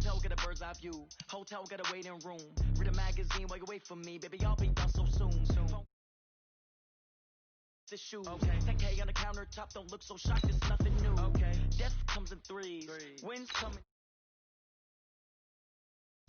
Motel got a bird's eye view. Hotel got a waiting room. Read a magazine while you wait for me. Baby, I'll be done so soon. The shoes. Okay. 10K on the countertop. Don't look so shocked. It's nothing new. Okay. Death comes in threes. Wind's coming.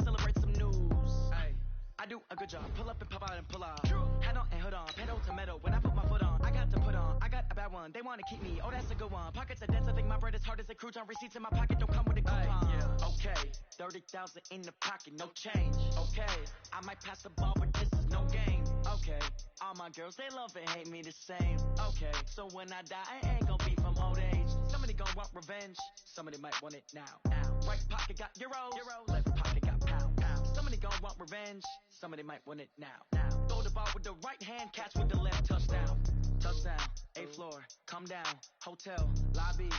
Celebrate some news. Ay. I do a good job. Pull up and pop out and pull out. Head on and hood on. Pedal to metal. When I put my foot on, I got to put on. I got a bad one. They want to keep me. Oh, that's a good one. Pockets are dense. I think my bread is hard as a crouton. Receipts in my pocket don't come with a coupon. Yeah. Okay. 30,000 in the pocket. No change. Okay. I might pass the ball, but this is no game. Okay. All my girls, they love and hate me the same. Okay. So when I die, I ain't gonna be from old age. Somebody gonna want revenge. Somebody might want it now. Right pocket got euros. Left pocket got pounds. Somebody gonna want revenge. Somebody might want it now. Throw the ball with the right hand, catch with the left. Touchdown. Touchdown. 8th floor. Come down. Hotel. Lobby.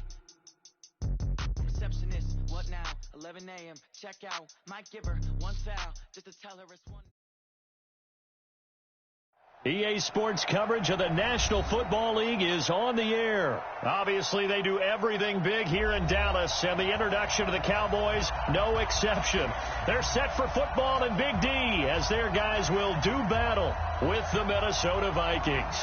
Receptionist. What now? 11 a.m. Check out. Might give her one foul just to tell her it's one. EA Sports coverage of the National Football League is on the air. Obviously, they do everything big here in Dallas, and the introduction of the Cowboys, no exception. They're set for football in Big D as their guys will do battle with the Minnesota Vikings.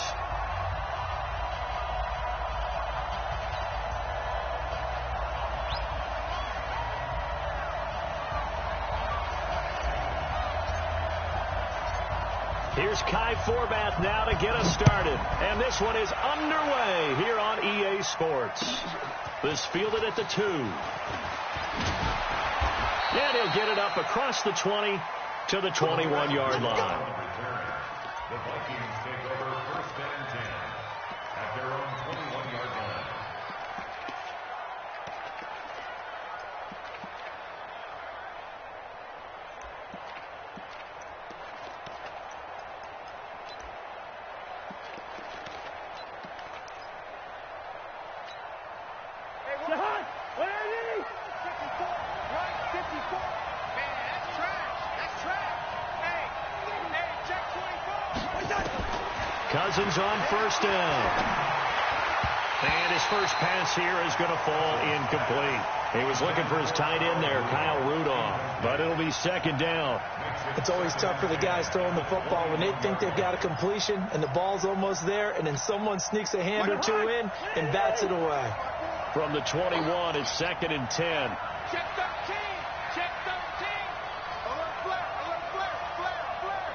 Here's Kai Forbath now to get us started. And this one is underway here on EA Sports. This fielded at the 2. And he'll get it up across the 20 to the 21-yard line. The Vikings take over first and 10 at their own 21-yard line. Cousins on first down. And his first pass here is going to fall incomplete. He was looking for his tight end there, Kyle Rudolph. But it'll be second down. It's always tough for the guys throwing the football when they think they've got a completion and the ball's almost there, and then someone sneaks a hand or two in and bats it away. From the 21, it's second and 10. Check 13. Check 13. Alert flare. Alert flare. Flare.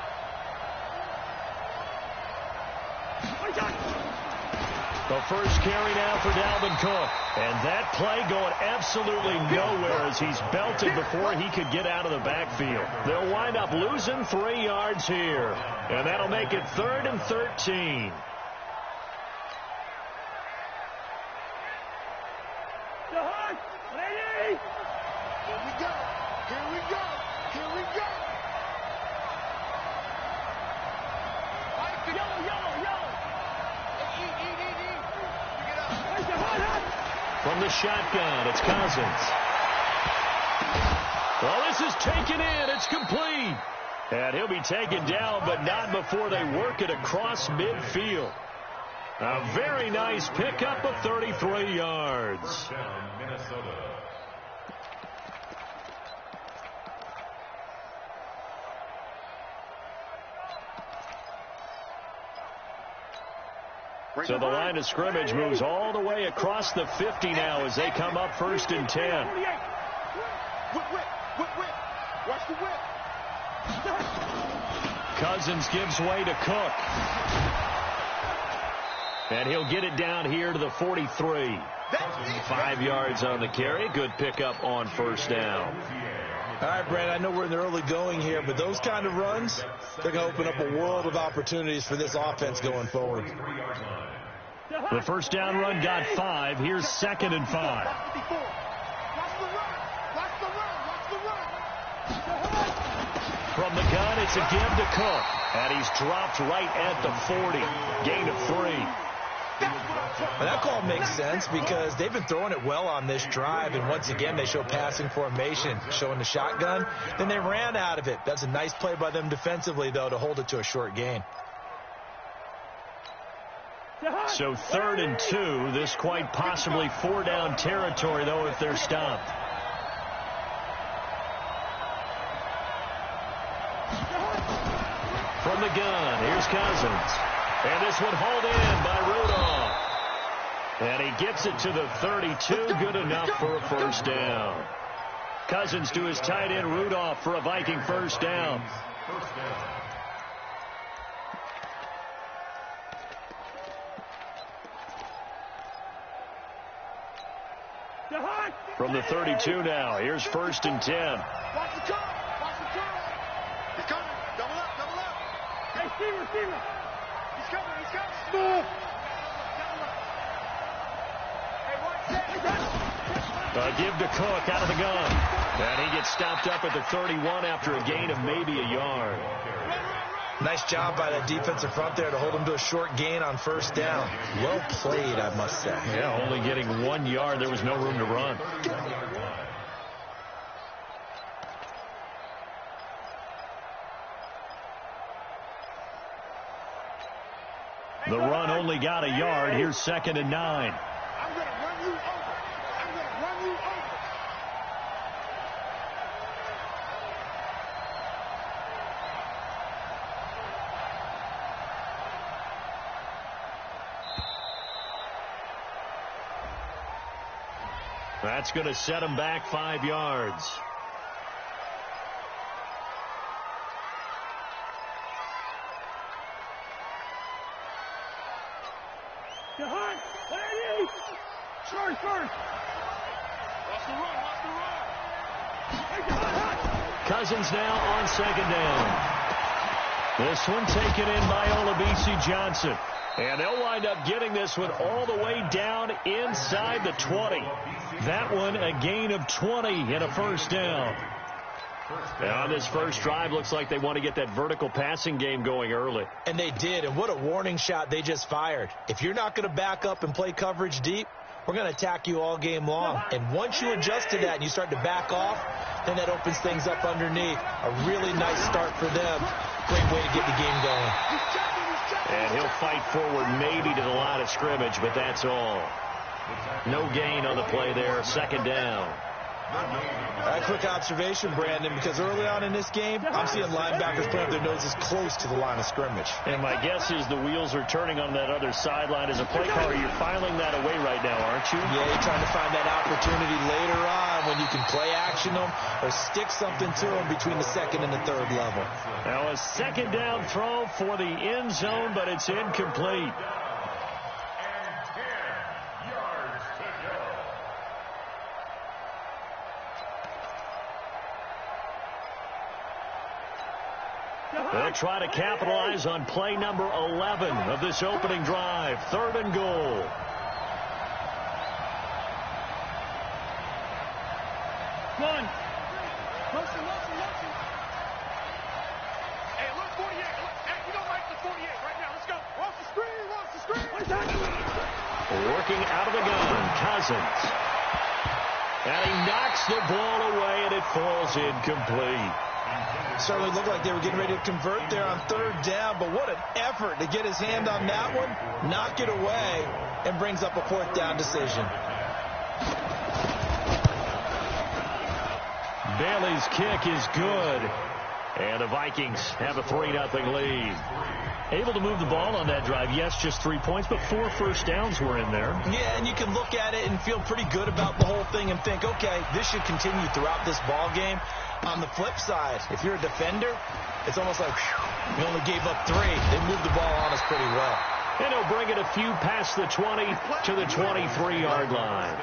The first carry now for Dalvin Cook. And that play going absolutely nowhere as he's belted before he could get out of the backfield. They'll wind up losing 3 yards here. And that'll make it 3rd and 13. From the shotgun, it's Cousins. Well, this is taken in. It's complete. And he'll be taken down, but not before they work it across midfield. A very nice pickup of 33 yards. First down, Minnesota. So the line of scrimmage moves all the way across the 50 now as they come up 1st and 10. Watch the whip. Cousins gives way to Cook. And he'll get it down here to the 43. 5 yards on the carry. Good pickup on first down. All right, Brad, I know we're in the early going here, but those kind of runs, they're going to open up a world of opportunities for this offense going forward. The first down run got 5. Here's 2nd and 5. From the gun, it's a give to Cook. And he's dropped right at the 40. Gain of 3. Well, that call makes sense because they've been throwing it well on this drive, and once again they show passing formation, showing the shotgun. Then they ran out of it. That's a nice play by them defensively, though, to hold it to a short gain. So 3rd and 2. This quite possibly 4-down territory, though, if they're stopped. Cousins. And this one hauled in by Rudolph. And he gets it to the 32. Good enough for a first down. Cousins to his tight end Rudolph for a Viking first down. From the 32 now, here's 1st and 10. Watch the curl. Watch the curl. He's coming. Double up. Double up. Hey, receiver. He's coming. He's coming. Move. Double up. Hey, watch that. Give to Cook out of the gun. And he gets stopped up at the 31 after a gain of maybe a yard. Nice job by that defensive front there to hold him to a short gain on first down. Well played, I must say. Yeah, only getting 1 yard. There was no room to run. The run only got a yard. Here's 2nd and 9. I'm going to run you over. I'm going to run you over. That's going to set him back 5 yards. First. Watch the run. Cousins now on 2nd down. This one taken in by Olabisi Johnson. And they'll wind up getting this one all the way down inside the 20. That one a gain of 20 and a first down. And on this first drive, looks like they want to get that vertical passing game going early. And they did, and what a warning shot they just fired. If you're not going to back up and play coverage deep, we're going to attack you all game long. And once you adjust to that and you start to back off, then that opens things up underneath. A really nice start for them. Great way to get the game going. And he'll fight forward maybe to the line of scrimmage, but that's all. No gain on the play there. 2nd down. A quick observation, Brandon, because early on in this game, I'm seeing linebackers put up their noses close to the line of scrimmage. And my guess is the wheels are turning on that other sideline. As a play caller, you're filing that away right now, aren't you? Yeah, you're trying to find that opportunity later on when you can play action them or stick something to them between the 2nd and the 3rd level. Now a 2nd down throw for the end zone, but it's incomplete. They'll try to capitalize on play number 11 of this opening drive. 3rd and goal. Run. Motion. Hey, look, 48. Hey, you don't like the 48 right now. Let's go. Watch the screen. Working out of the gun, Cousins. And he knocks the ball away, and it falls incomplete. Certainly looked like they were getting ready to convert there on 3rd down, but what an effort to get his hand on that one, knock it away, and brings up a 4th down decision. Bailey's kick is good, and the Vikings have a 3-0 lead. Able to move the ball on that drive. Yes, just 3 points, but 4 first downs were in there. Yeah, and you can look at it and feel pretty good about the whole thing and think, okay, this should continue throughout this ball game. On the flip side, if you're a defender, it's almost like, whew, we only gave up 3. They moved the ball on us pretty well. And he'll bring it a few past the 20 to the 23-yard line.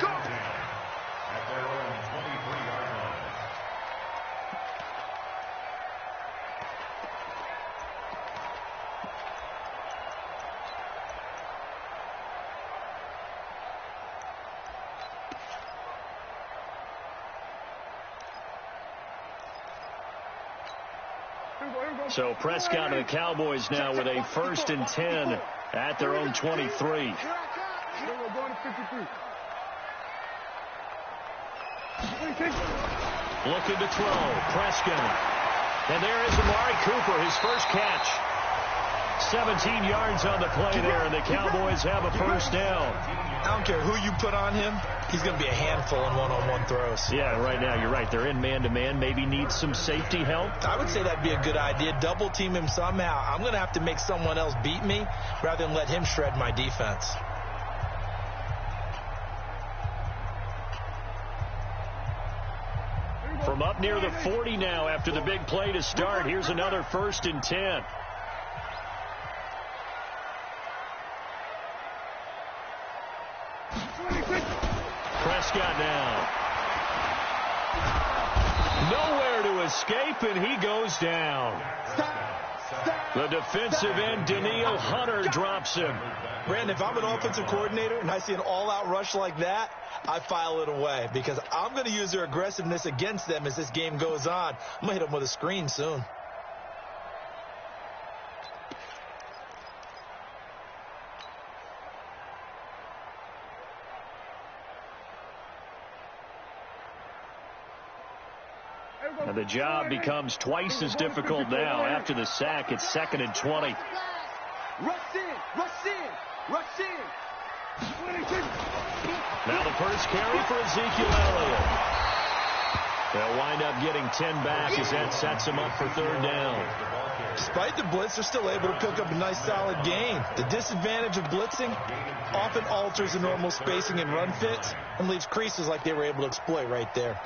So Prescott and the Cowboys now with a 1st and 10 at their own 23. Looking to throw. Prescott. And there is Amari Cooper, his first catch. 17 yards on the play there, and the Cowboys have a first down. I don't care who you put on him, he's going to be a handful in one-on-one throws. Yeah, right now you're right. They're in man-to-man. Maybe needs some safety help. I would say that'd be a good idea. Double team him somehow. I'm going to have to make someone else beat me rather than let him shred my defense. From up near the 40 now after the big play to start. Here's another 1st and 10. Prescott now. Nowhere to escape, and he goes down. The defensive end, Daniil Hunter, drops him. Brandon, if I'm an offensive coordinator and I see an all-out rush like that, I file it away because I'm going to use their aggressiveness against them as this game goes on. I'm going to hit them with a screen soon. And the job becomes twice as difficult now. After the sack, it's 2nd and 20. Rush in, rush in, rush in. Now the first carry for Ezekiel Elliott. They'll wind up getting 10 back as that sets him up for 3rd down. Despite the blitz, they're still able to pick up a nice solid gain. The disadvantage of blitzing often alters the normal spacing and run fits and leaves creases like they were able to exploit right there.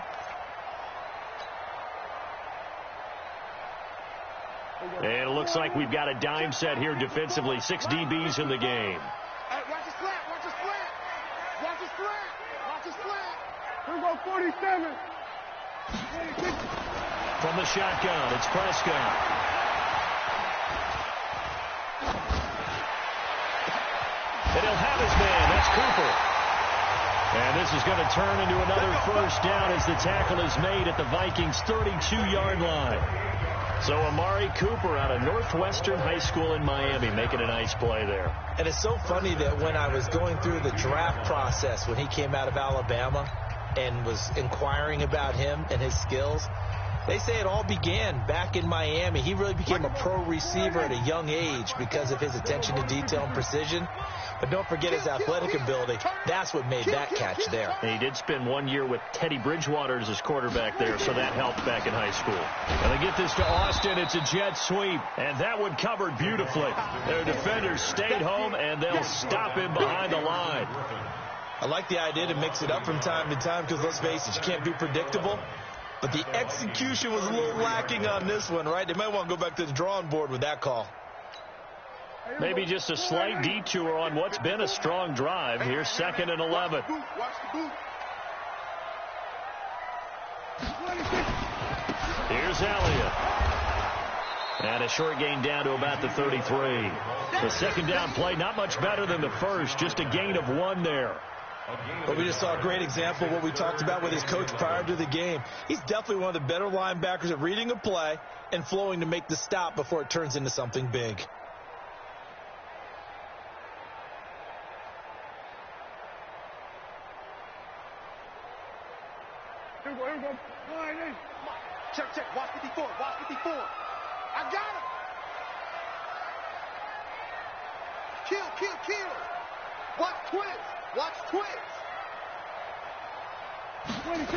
And it looks like we've got a dime set here defensively. 6 DBs in the game. Hey, watch his flat, watch his flat. Watch his flat, watch his flat. Here we go, 47. From the shotgun, it's Prescott. And he'll have his man. That's Cooper. And this is going to turn into another 1st down as the tackle is made at the Vikings' 32-yard line. So Amari Cooper out of Northwestern High School in Miami making a nice play there. And it's so funny that when I was going through the draft process when he came out of Alabama and was inquiring about him and his skills, they say it all began back in Miami. He really became a pro receiver at a young age because of his attention to detail and precision. But don't forget his athletic ability. That's what made that catch there. And he did spend 1 year with Teddy Bridgewater as his quarterback there, so that helped back in high school. And they get this to Austin. It's a jet sweep, and that one covered beautifully. Their defenders stayed home, and they'll stop him behind the line. I like the idea to mix it up from time to time because, let's face it, you can't be predictable. But the execution was a little lacking on this one, right? They might want to go back to the drawing board with that call. Maybe just a slight detour on what's been a strong drive. Here's 2nd and 11. Here's Elliott. And a short gain down to about the 33. The 2nd down play, not much better than the first, just a gain of 1 there. But we just saw a great example of what we talked about with his coach prior to the game. He's definitely one of the better linebackers at reading a play and flowing to make the stop before it turns into something big. Here we go. Check. Watch 54. Watch 54. I got him. Kill. Watch twins. 26.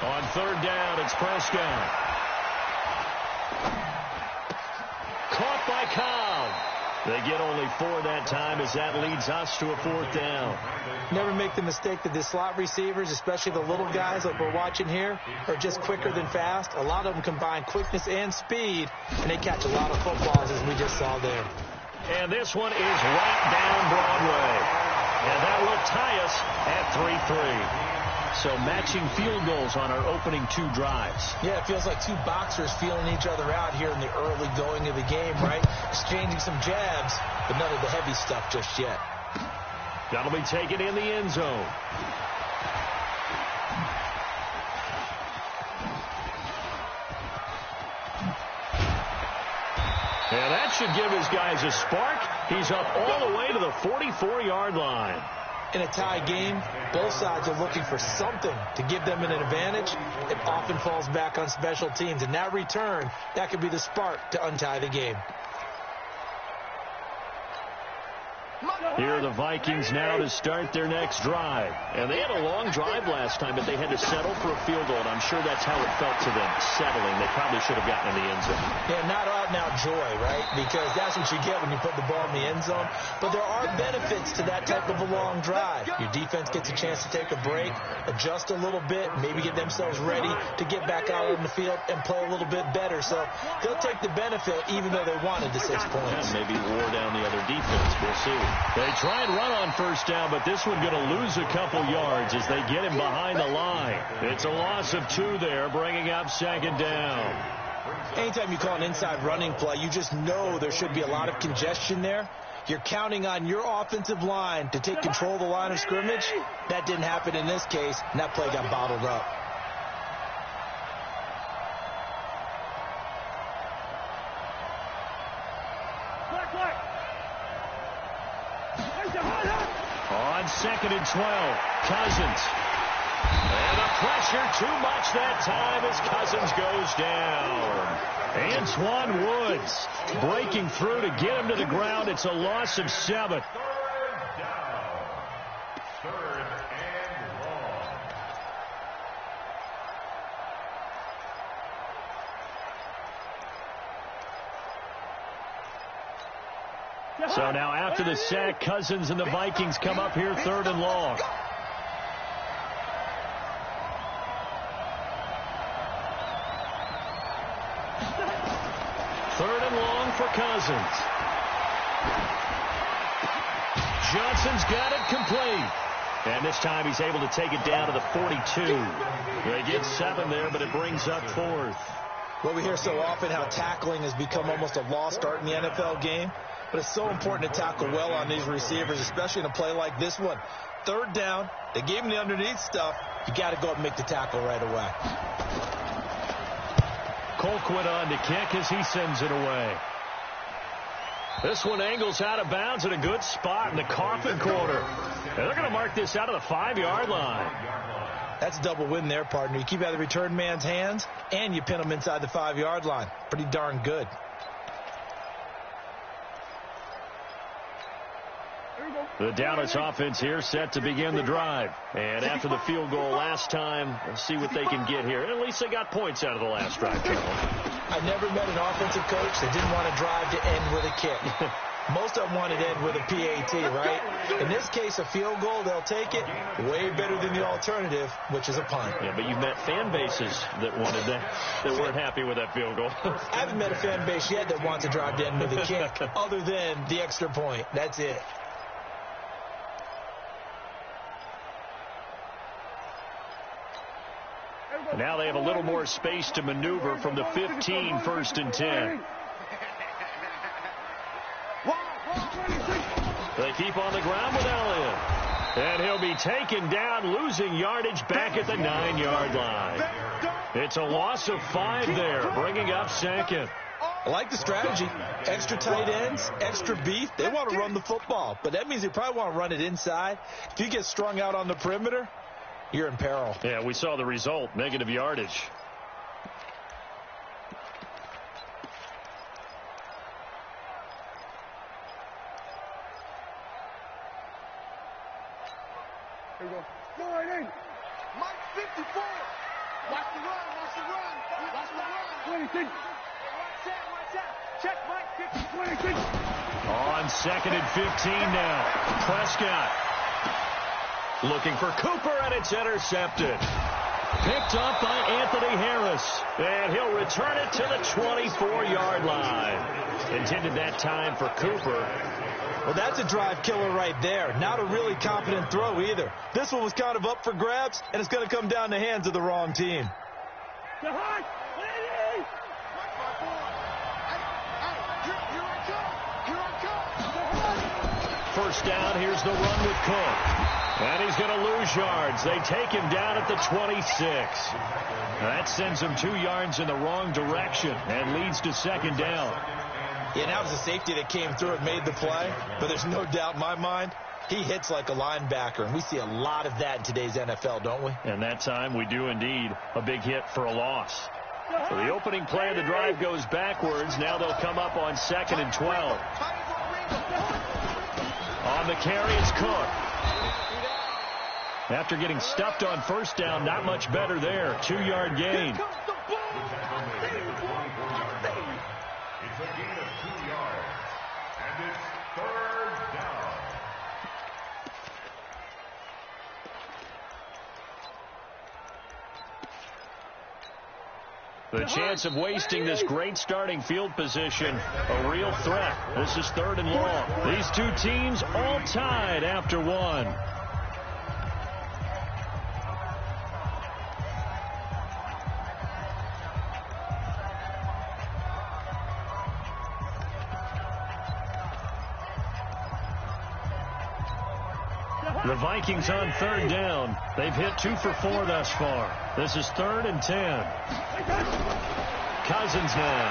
On 3rd down, it's Prescott. Caught by Cobb. They get only 4 that time as that leads us to a 4th down. Never make the mistake that the slot receivers, especially the little guys like we're watching here, are just quicker than fast. A lot of them combine quickness and speed, and they catch a lot of footballs as we just saw there. And this one is right down Broadway. And that will tie us at 3-3. So matching field goals on our opening 2 drives. Yeah, it feels like 2 boxers feeling each other out here in the early going of the game, right? Exchanging some jabs, but none of the heavy stuff just yet. That'll be taken in the end zone. And that should give his guys a spark. He's up all the way to the 44-yard line. In a tie game, both sides are looking for something to give them an advantage. It often falls back on special teams. And that return, that could be the spark to untie the game. Here are the Vikings now to start their next drive. And they had a long drive last time, but they had to settle for a field goal, and I'm sure that's how it felt to them, settling. They probably should have gotten in the end zone. Yeah, not out-and-out joy, right? Because that's what you get when you put the ball in the end zone. But there are benefits to that type of a long drive. Your defense gets a chance to take a break, adjust a little bit, maybe get themselves ready to get back out on the field and play a little bit better. So they'll take the benefit even though they wanted the 6 points. Yeah, maybe wore down the other defense. We'll see. They try and run on first down, but this one going to lose a couple yards as they get him behind the line. It's a loss of 2 there, bringing up second down. Anytime you call an inside running play, you just know there should be a lot of congestion there. You're counting on your offensive line to take control of the line of scrimmage. That didn't happen in this case, and that play got bottled up. On 2nd and 12, Cousins. And the pressure too much that time as Cousins goes down. Antoine Woods breaking through to get him to the ground. It's a loss of 7. Third down. Third and long. So now after the sack, Cousins and the Vikings come up here 3rd and long. Third and long for Cousins. Johnson's got it complete. And this time he's able to take it down to the 42. They get 7 there, but it brings up 4th. Well, we hear so often how tackling has become almost a lost art in the NFL game. But it's so important to tackle well on these receivers, especially in a play like this one. 3rd down, they gave him the underneath stuff. You got to go up and make the tackle right away. Colquitt on to kick as he sends it away. This one angles out of bounds at a good spot in the coffin corner. And they're going to mark this out of the 5-yard line. That's a double win there, partner. You keep out of the return man's hands, and you pin him inside the 5-yard line. Pretty darn good. The Dallas offense here set to begin the drive. And after the field goal last time, let's see what they can get here. At least they got points out of the last drive, Charles. I never met an offensive coach that didn't want to drive to end with a kick. Most of them wanted to end with a PAT, right? In this case, a field goal, they'll take it. Way better than the alternative, which is a punt. Yeah, but you've met fan bases that wanted that weren't happy with that field goal. I haven't met a fan base yet that wants to drive to end with a kick, other than the extra point. That's it. Now they have a little more space to maneuver from the 15, 1st and 10. They keep on the ground with Elliott. And he'll be taken down, losing yardage back at the 9-yard line. It's a loss of 5 there, bringing up 2nd. I like the strategy. Extra tight ends, extra beef. They want to run the football, but that means they probably want to run it inside. If you get strung out on the perimeter, you're in peril. Yeah, we saw the result, negative yardage. Here we go. Go right in. Mike 54. Watch the run. Watch the run. Watch the run. 26. Watch out. Check Mike 50. 26. On 2nd and 15 now. Prescott looking for Cooper, and it's intercepted. Picked up by Anthony Harris. And he'll return it to the 24-yard line. Intended that time for Cooper. Well, that's a drive killer right there. Not a really confident throw either. This one was kind of up for grabs, and it's going to come down the hands of the wrong team. First down, here's the run with Cook. And he's going to lose yards. They take him down at the 26. That sends him 2 yards in the wrong direction and leads to 2nd down. Yeah, that was a safety that came through and made the play. But there's no doubt in my mind, he hits like a linebacker. And we see a lot of that in today's NFL, don't we? And that time we do indeed. A big hit for a loss. So the opening play of the drive goes backwards. Now they'll come up on 2nd and 12. the carry. It's Cook. After getting stuffed on first down, not much better there. 2-yard gain. It's a gain of 2 yards. And it's 3rd down. The chance of wasting this great starting field position, a real threat. This is 3rd and long. These two teams all tied after one. The Vikings on 3rd down. They've hit 2 for 4 thus far. This is 3rd and 10. Cousins now.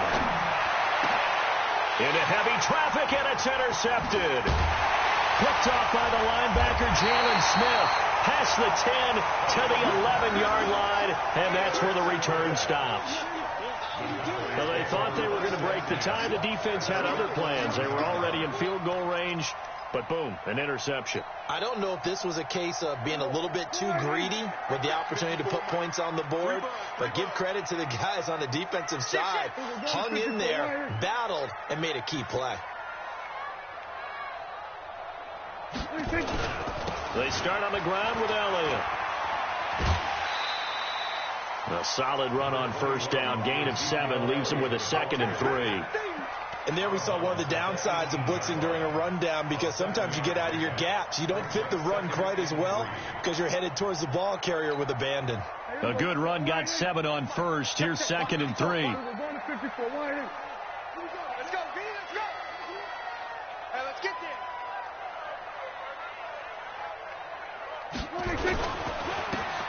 Into heavy traffic, and it's intercepted. Picked off by the linebacker, Jalen Smith. Past the 10 to the 11-yard line, and that's where the return stops. So they thought they were going to break the tie. The defense had other plans. They were already in field goal range. But boom, an interception. I don't know if this was a case of being a little bit too greedy with the opportunity to put points on the board, but give credit to the guys on the defensive side. Hung in there, battled, and made a key play. They start on the ground with Elliott. A solid run on first down. Gain of 7 leaves them with a 2nd and 3. And there we saw one of the downsides of blitzing during a rundown, because sometimes you get out of your gaps. You don't fit the run quite as well because you're headed towards the ball carrier with abandon. A good run got 7 on first. Here's 2nd and 3. Let's go, B, let's go. Hey, let's get there.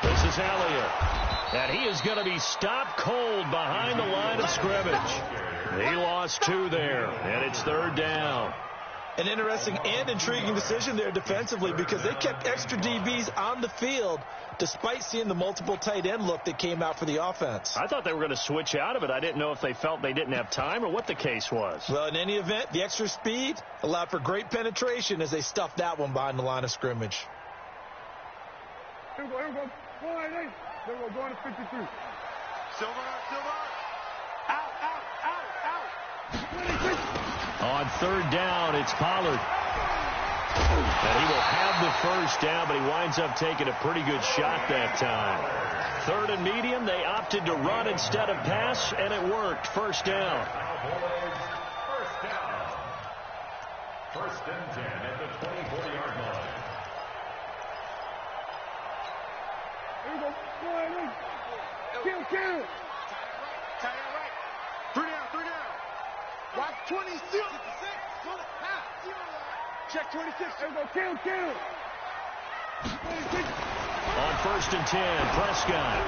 This is Elliott. And he is going to be stopped cold behind the line of scrimmage. He lost 2 there, and it's 3rd down. An interesting and intriguing decision there defensively, because they kept extra DBs on the field despite seeing the multiple tight end look that came out for the offense. I thought they were going to switch out of it. I didn't know if they felt they didn't have time or what the case was. Well, in any event, the extra speed allowed for great penetration as they stuffed that one behind the line of scrimmage. Here we go. Here we go, going to 53. Silver. Out. On 3rd down, it's Pollard. And he will have the first down, but he winds up taking a pretty good shot that time. 3rd and medium, they opted to run instead of pass, and it worked. First down. First down. 1st and 10 at the 24-yard line. Here we go. Kill. Tight end right. 3 down. Watch 26. Check 26. There we go. Kill. 26. On 1st and 10, Prescott.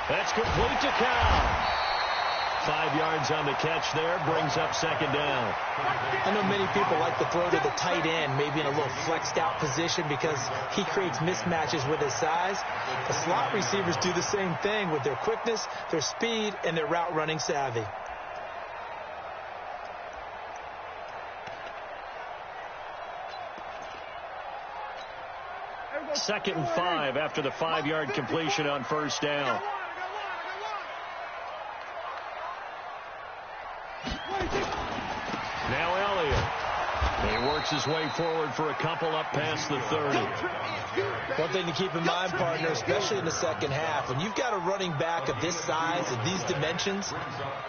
That's complete to Cow. 5 yards on the catch there, brings up 2nd down. I know many people like to throw to the tight end, maybe in a little flexed out position because he creates mismatches with his size. The slot receivers do the same thing with their quickness, their speed, and their route running savvy. Second and 5 after the 5-yard completion on first down. Now Elliott. He works his way forward for a couple up past the 30. One thing to keep in mind, partner, especially in the second half, when you've got a running back of this size and these dimensions,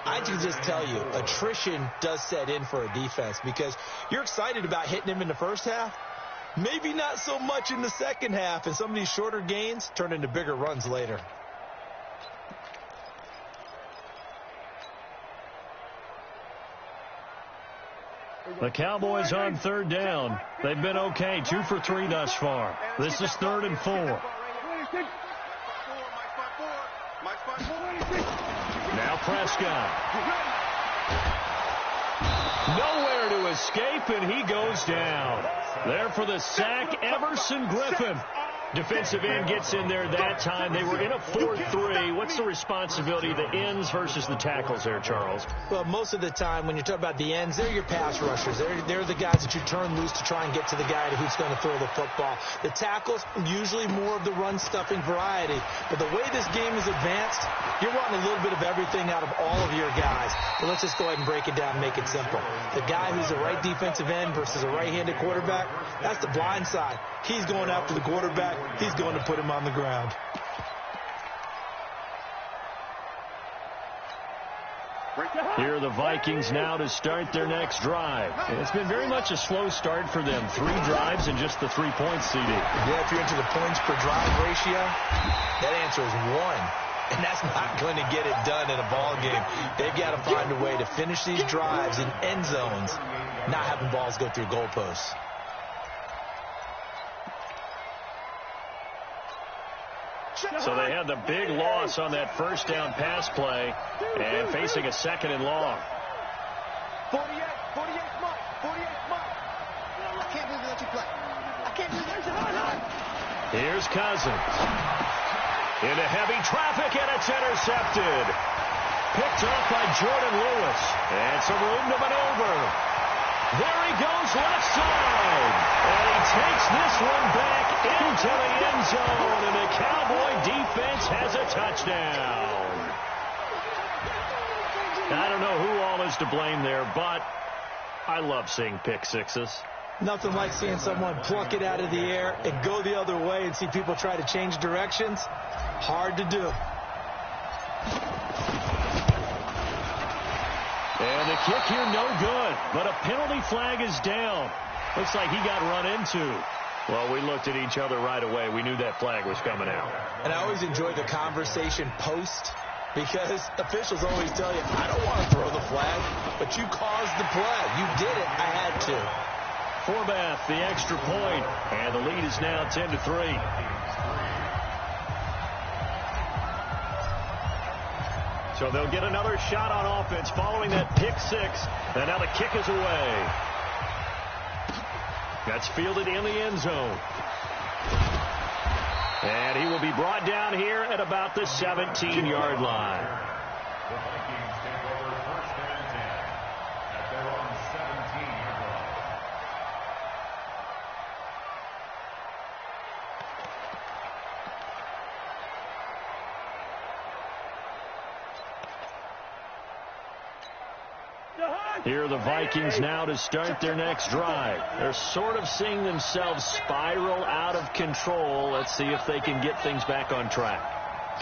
I can just tell you, attrition does set in for a defense, because you're excited about hitting him in the first half. Maybe not so much in the second half, and some of these shorter gains turn into bigger runs later. The Cowboys on 3rd down. They've been okay, 2 for 3 thus far. This is 3rd and 4. Now Prescott. Nowhere to escape, and he goes down. There for the sack, Everson Griffin. Defensive end gets in there that time. They were in a 4-3. What's the responsibility of the ends versus the tackles there, Charles? Well, most of the time when you're talking about the ends, they're your pass rushers. They're the guys that you turn loose to try and get to the guy who's going to throw the football. The tackles, usually more of the run-stuffing variety. But the way this game is advanced, you're wanting a little bit of everything out of all of your guys. But let's just go ahead and break it down and make it simple. The guy who's a right defensive end versus a right-handed quarterback, that's the blind side. He's going after the quarterback. He's going to put him on the ground. Here are the Vikings now to start their next drive. And it's been very much a slow start for them. 3 drives and just the 3 points, CD. Yeah, if you're into the points per drive ratio, that answer is 1. And that's not going to get it done in a ball game. They've got to find a way to finish these drives in end zones, not having balls go through goalposts. So they had the big loss on that first down pass play and facing a 2nd and long. 48 Mike. I can't believe they let you play. I can't believe they let you play. Here's Cousins. Into heavy traffic, and it's intercepted. Picked off by Jordan Lewis. And some room to maneuver. There he goes left side. And he takes this one back into the end zone. And the Cowboy defense has a touchdown. I don't know who all is to blame there, but I love seeing pick sixes. Nothing like seeing someone pluck it out of the air and go the other way and see people try to change directions. Hard to do. And the kick here no good, but a penalty flag is down. Looks like he got run into. Well, we looked at each other right away. We knew that flag was coming out. And I always enjoy the conversation post, because officials always tell you, I don't want to throw the flag, but you caused the play. You did it. I had to. Forbath, the extra point, and the lead is now 10-3. So they'll get another shot on offense following that pick six. And now the kick is away. That's fielded in the end zone. And he will be brought down here at about the 17-yard line. The Vikings take over 1st and 10 at their own 17-yard line. Here are the Vikings now to start their next drive. They're sort of seeing themselves spiral out of control. Let's see if they can get things back on track.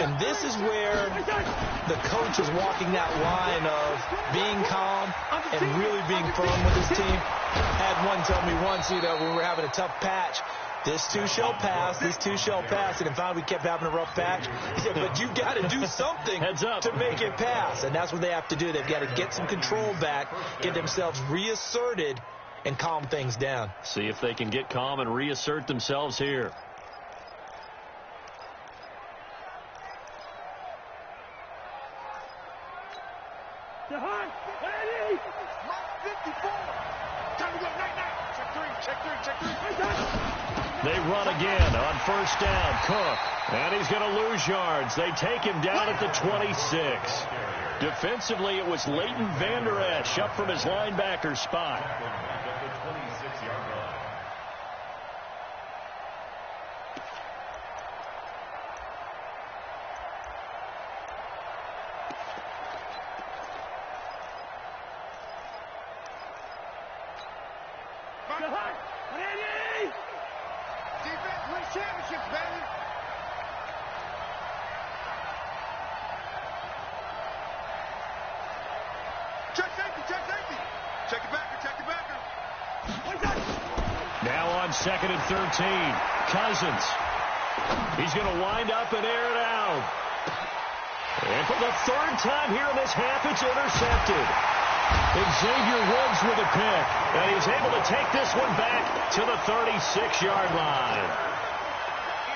And this is where the coach is walking that line of being calm and really being firm with his team. Had one tell me once, when we were having a tough patch, this too shall pass, this too shall pass. And finally we kept having a rough patch. He said, but you've got to do something to make it pass. And that's what they have to do. They've got to get some control back, get themselves reasserted, and calm things down. See if they can get calm and reassert themselves here. They run again on 1st down. Cook. And he's going to lose yards. They take him down at the 26. Defensively, it was Leighton Vander Esch up from his linebacker spot. Now on 2nd and 13. Cousins. He's going to wind up and air it out. And for the 3rd time here in this half, it's intercepted. Xavier Woods with a pick. And he's able to take this one back to the 36-yard line.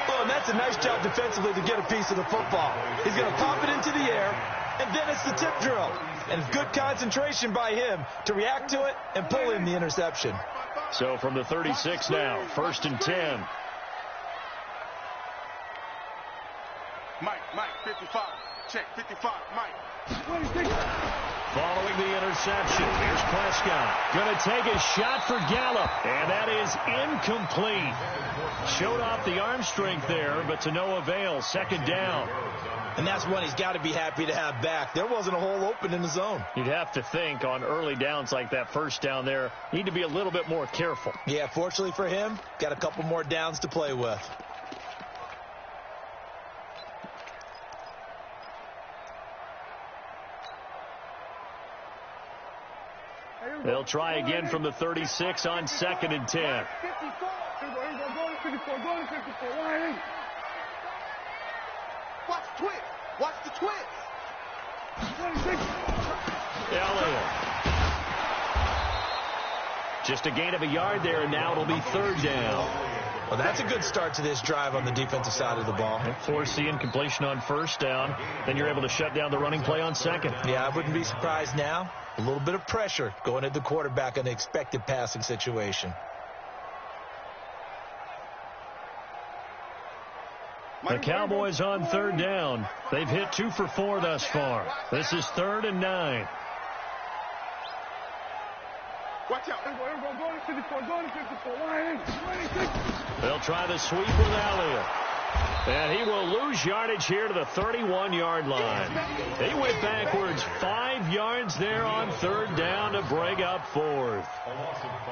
Well, and that's a nice job defensively to get a piece of the football. He's going to pop it into the air, and then it's the tip drill. And good concentration by him to react to it and pull in the interception. So from the 36 now, 1st and 10. Mike, 55. Check, 55, Mike. Following the interception, here's Prescott. Going to take a shot for Gallup, and that is incomplete. Showed off the arm strength there, but to no avail. Second down. And that's one he's got to be happy to have back. There wasn't a hole open in the zone. You'd have to think on early downs like that first down there, need to be a little bit more careful. Yeah, fortunately for him, got a couple more downs to play with. They'll try again from the 36 on 2nd and 10. Watch the twist. Watch the twist. Elliott. Just a gain of a yard there, and now it'll be 3rd down. Well, that's a good start to this drive on the defensive side of the ball. Force the incompletion on 1st down. Then you're able to shut down the running play on 2nd. Yeah, I wouldn't be surprised now. A little bit of pressure going at the quarterback in the expected passing situation. The Cowboys on 3rd down. They've hit 2 for 4 thus far. This is 3rd and 9. Watch out. They'll try the sweep with Elliott. And he will lose yardage here to the 31-yard line. He went backwards 5 yards there on 3rd down to bring up 4th.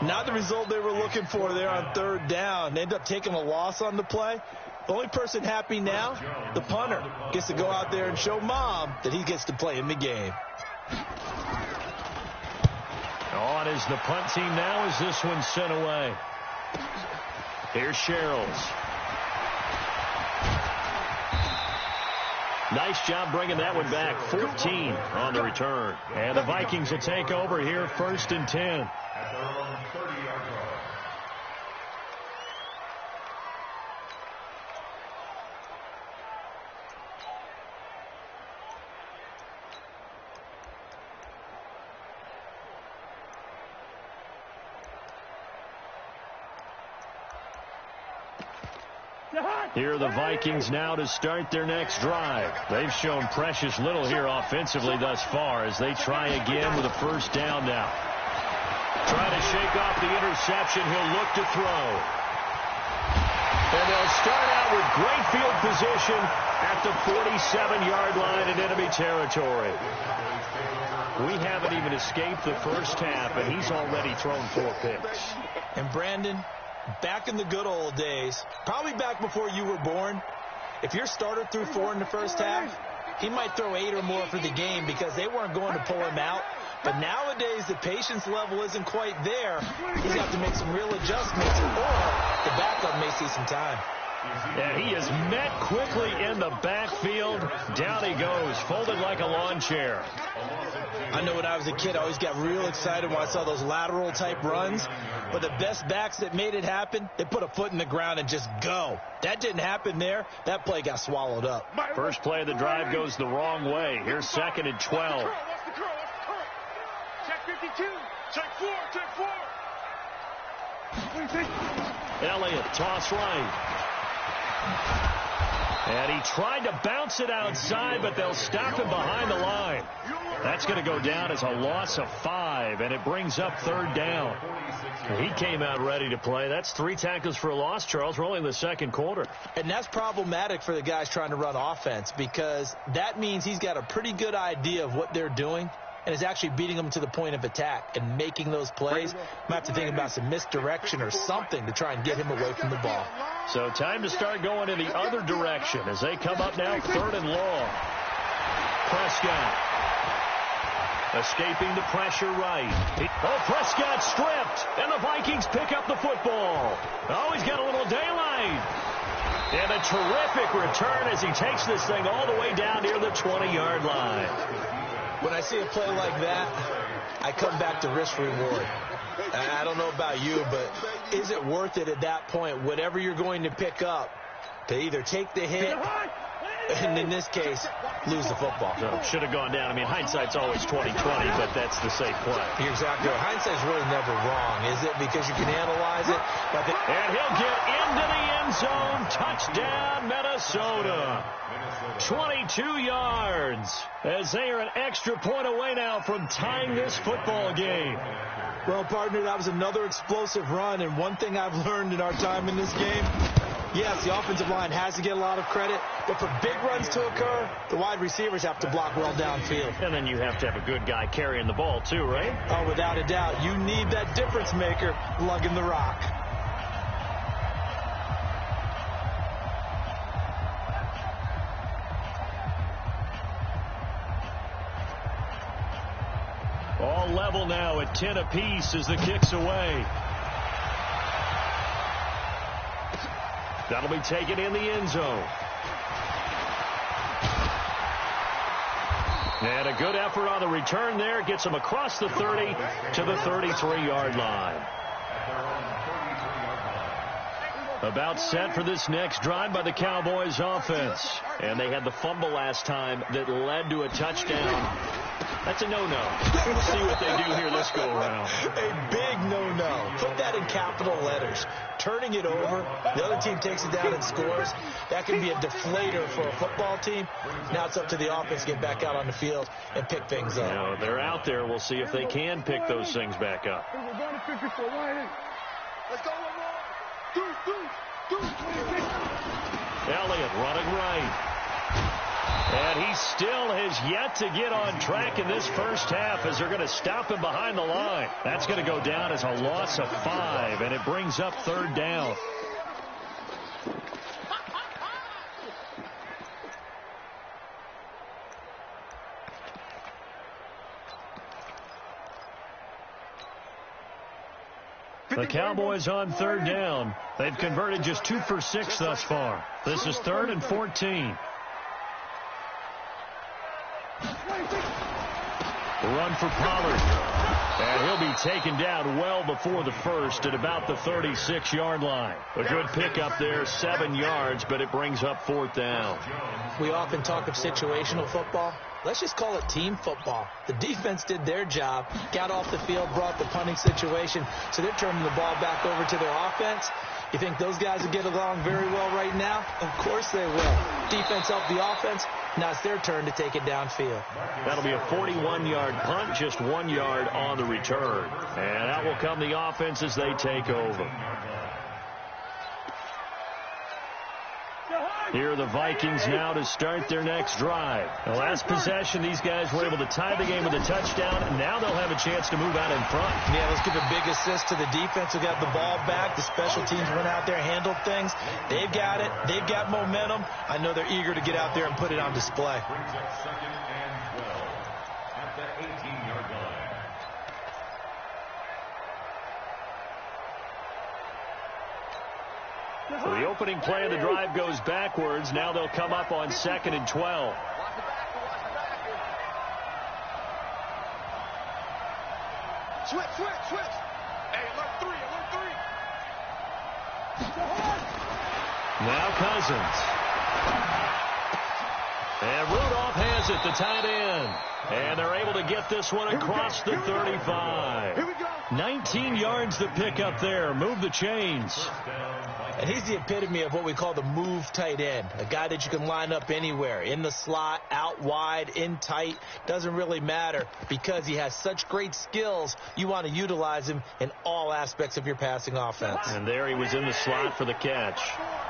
Not the result they were looking for there on 3rd down. They ended up taking a loss on the play. The only person happy now, the punter, gets to go out there and show Mom that he gets to play in the game. On is the punt team now as this one's sent away. Here's Sherrills. Nice job bringing that one back. 14 on the return. And the Vikings will take over here 1st and 10. At their own 30-yard line. Here are the Vikings now to start their next drive. They've shown precious little here offensively thus far as they try again with a 1st down now. Trying to shake off the interception. He'll look to throw. And they'll start out with great field position at the 47-yard line in enemy territory. We haven't even escaped the first half, and he's already thrown 4 picks. And Brandon, back in the good old days, probably back before you were born, if your starter threw 4 in the first half, he might throw 8 or more for the game because they weren't going to pull him out. But nowadays, the patience level isn't quite there. He's got to make some real adjustments, or the backup may see some time. And he is met quickly in the backfield. Down he goes, folded like a lawn chair. I know when I was a kid, I always got real excited when I saw those lateral-type runs. But the best backs that made it happen, they put a foot in the ground and just go. That didn't happen there. That play got swallowed up. First play of the drive goes the wrong way. Here's 2nd and 12. Check 52. Check 4. Check 4. Elliott, toss right. And he tried to bounce it outside, but they'll stop him behind the line. That's going to go down as a loss of 5, and it brings up 3rd down. He came out ready to play. That's 3 tackles for a loss, Charles. We're only in the 2nd quarter. And that's problematic for the guys trying to run offense because that means he's got a pretty good idea of what they're doing and is actually beating them to the point of attack and making those plays. Might have to think about some misdirection or something to try and get him away from the ball. So time to start going in the other direction as they come up now 3rd and long. Prescott escaping the pressure right. Prescott stripped, and the Vikings pick up the football. Oh, he's got a little daylight. And a terrific return as he takes this thing all the way down near the 20-yard line. When I see a play like that, I come back to risk reward. I don't know about you, but is it worth it at that point, whatever you're going to pick up, to either take the hit and, in this case, lose the football? So should have gone down. I mean, hindsight's always 20/20, but that's the safe play. You're exactly right. Hindsight's really never wrong, is it? Because you can analyze it. And he'll get into the end end zone. Touchdown, Minnesota. 22 yards as they are an extra point away now from tying this football game. Well, partner, that was another explosive run, and one thing I've learned in our time in this game, yes, the offensive line has to get a lot of credit, but for big runs to occur, the wide receivers have to block well downfield. And then you have to have a good guy carrying the ball too, right? Oh, without a doubt. You need that difference maker lugging the rock. All level now at 10 apiece as the kick's away. That'll be taken in the end zone. And a good effort on the return there. Gets them across the 30 to the 33-yard line. About set for this next drive by the Cowboys offense. And they had the fumble last time that led to a touchdown. That's a no-no. We'll see what they do here this go-around. A big no-no. Put that in capital letters. Turning it over, the other team takes it down and scores. That can be a deflator for a football team. Now it's up to the offense to get back out on the field and pick things up. You know, they're out there. We'll see if they can pick those things back up. Let's go one more. Elliott running right. And he still has yet to get on track in this first half as they're going to stop him behind the line. That's going to go down as a loss of 5, and it brings up third down. The Cowboys on third down. They've converted just 2 for 6 thus far. This is 3rd and 14. Run for Pollard. And he'll be taken down well before the first at about the 36-yard line. A good pickup there, 7 yards, but it brings up 4th down. We often talk of situational football. Let's just call it team football. The defense did their job, got off the field, brought the punting situation, so they're turning the ball back over to their offense. You think those guys will get along very well right now? Of course they will. Defense helped the offense. Now it's their turn to take it downfield. That'll be a 41-yard punt, just 1 yard on the return. And out will come the offense as they take over. Here are the Vikings now to start their next drive. The last possession, these guys were able to tie the game with a touchdown, and now they'll have a chance to move out in front. Yeah, let's give a big assist to the defense who got the ball back. The special teams went out there, handled things. They've got it. They've got momentum. I know they're eager to get out there and put it on display. Brings up 2nd and 12 at the 18-yard line. So the opening play of the drive goes backwards. Now they'll come up on 2nd and 12. Switch. Hey, alert 3. Now Cousins. And Rudolph has it, the tight end. And they're able to get this one across the 35. Here we go. 19 yards to pick up there. Move the chains. And he's the epitome of what we call the move tight end. A guy that you can line up anywhere. In the slot, out wide, in tight. Doesn't really matter because he has such great skills. You want to utilize him in all aspects of your passing offense. And there he was in the slot for the catch.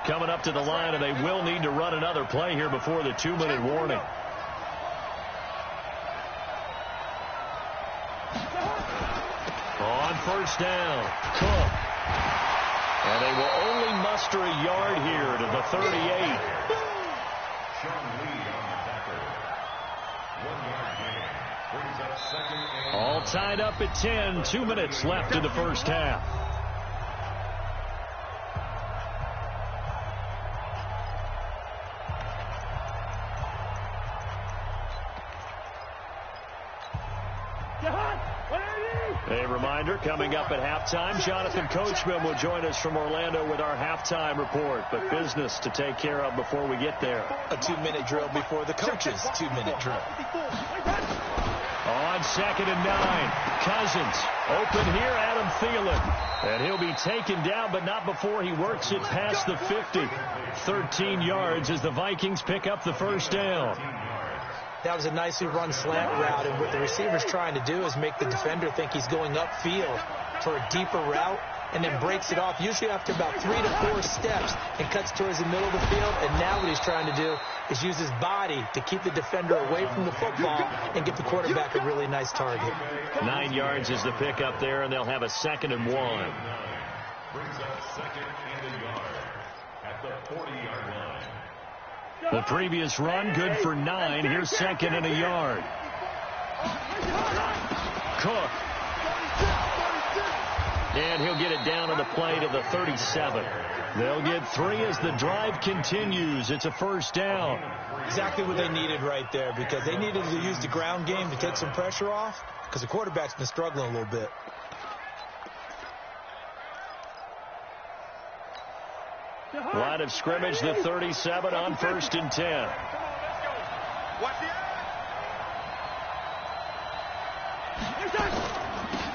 Coming up to the line, and they will need to run another play here before the 2-minute warning. On first down, Cook. And they will only muster a yard here to the 38. Sean Lee on the tackle. 1-yard gain. Brings up 2nd and All tied up at 10. 2 minutes left in the first half. A reminder, coming up at halftime, Jonathan Coachman will join us from Orlando with our halftime report. But business to take care of before we get there. A 2-minute drill before the coach's 2-minute drill. On on 2nd and 9. Cousins open here, Adam Thielen. And he'll be taken down, but not before he works it past the 50. 13 yards as the Vikings pick up the first down. That was a nicely run slant route, and what the receiver's trying to do is make the defender think he's going upfield for a deeper route, and then breaks it off, usually after about 3 to 4 steps, and cuts towards the middle of the field. And now what he's trying to do is use his body to keep the defender away from the football and get the quarterback a really nice target. 9 yards is the pickup there, and they'll have a 2nd and 1. Brings up 2nd and a yard at the 40-yard line. The previous run, good for 9. Here's 2nd and a yard. Cook. And he'll get it down on the play to the 37. They'll get 3 as the drive continues. It's a first down. Exactly what they needed right there, because they needed to use the ground game to take some pressure off, because the quarterback's been struggling a little bit. Line of scrimmage, the 37 on 1st and 10.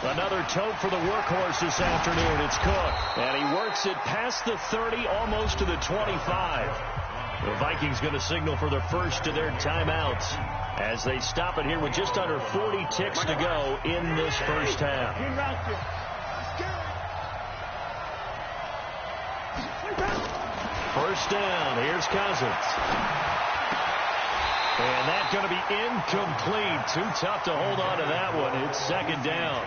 Another tote for the workhorse this afternoon. It's Cook. And he works it past the 30, almost to the 25. The Vikings going to signal for the first of their timeouts as they stop it here with just under 40 ticks to go in this first half. First down. Here's Cousins. And that's going to be incomplete. Too tough to hold on to that one. It's 2nd down.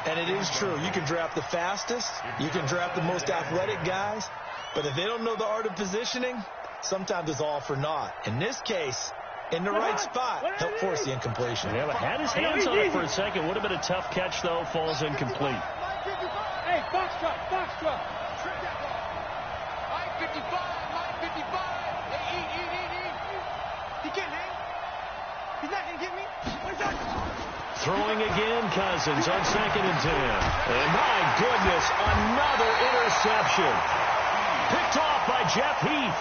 And it is true. You can draft the fastest. You can draft the most athletic guys. But if they don't know the art of positioning, sometimes it's all for naught. In this case, in the right spot, help force the incompletion. Yeah, but had his hands on it for a second. Would have been a tough catch, though. Falls incomplete. Hey, box truck. 55, 55. Hey, eat. He can't hang. He's not going to get me. Throwing again, Cousins on 2nd and 10. And my goodness, another interception. Picked off by Jeff Heath.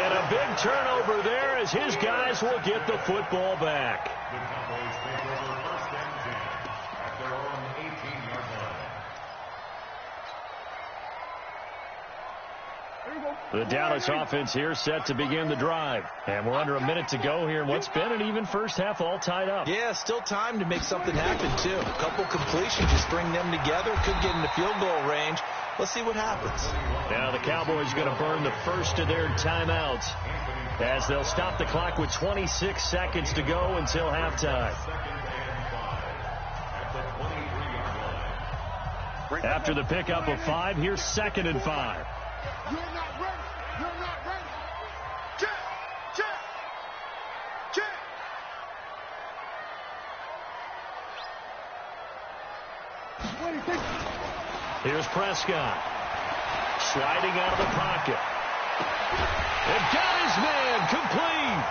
And a big turnover there as his guys will get the football back. The Cowboys take over 1st and 10 at their own 18-yard line. The Dallas offense here set to begin the drive. And we're under a minute to go here in what's been an even first half, all tied up. Yeah, still time to make something happen, too. A couple completions, just bring them together. Could get into field goal range. Let's see what happens. Now the Cowboys going to burn the first of their timeouts as they'll stop the clock with 26 seconds to go until halftime. 2nd and 5 at the 23-yard line. After the pickup of 5, here's 2nd and 5. You're not ready. Check. What do you think? Here's Prescott. Sliding out of the pocket. They've got his man complete.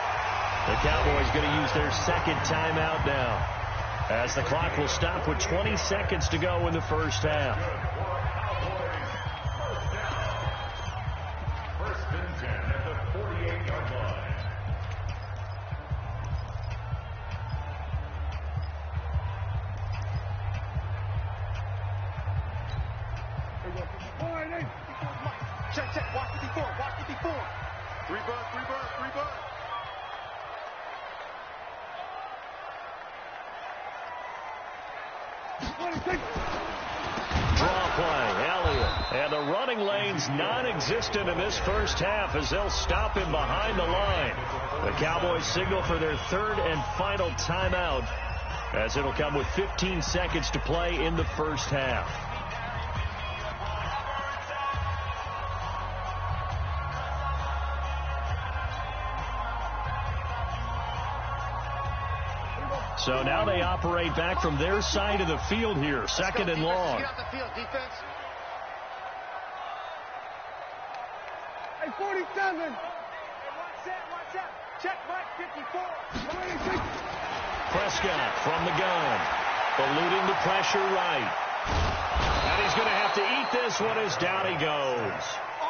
The Cowboys going to use their 2nd timeout now, as the clock will stop with 20 seconds to go in the first half. 1st and 10 at the 48-yard line. Check. Watch it before. 3 birds. Draw play, Elliott. And the running lane's non-existent in this first half as they'll stop him behind the line. The Cowboys signal for their 3rd and final timeout, as it'll come with 15 seconds to play in the first half. So now they operate back from their side of the field here, 2nd and long. Get out the field, defense. Hey, 47. Hey, watch out. Check, Mike, 54. Prescott from the gun, eluding the pressure right. And he's going to have to eat this one as down he goes.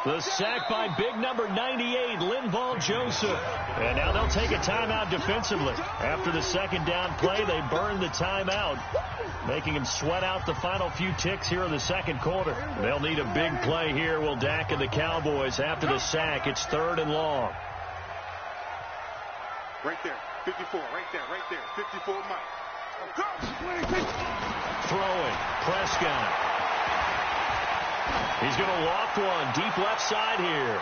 The sack by big number 98, Linval Joseph. And now they'll take a timeout defensively. After the second down play, they burn the timeout, making him sweat out the final few ticks here in the second quarter. They'll need a big play here, will Dak and the Cowboys. After the sack, it's 3rd and long. Right there, 54, right there, 54 Mike. Throwing, Prescott. He's going to loft one, deep left side here.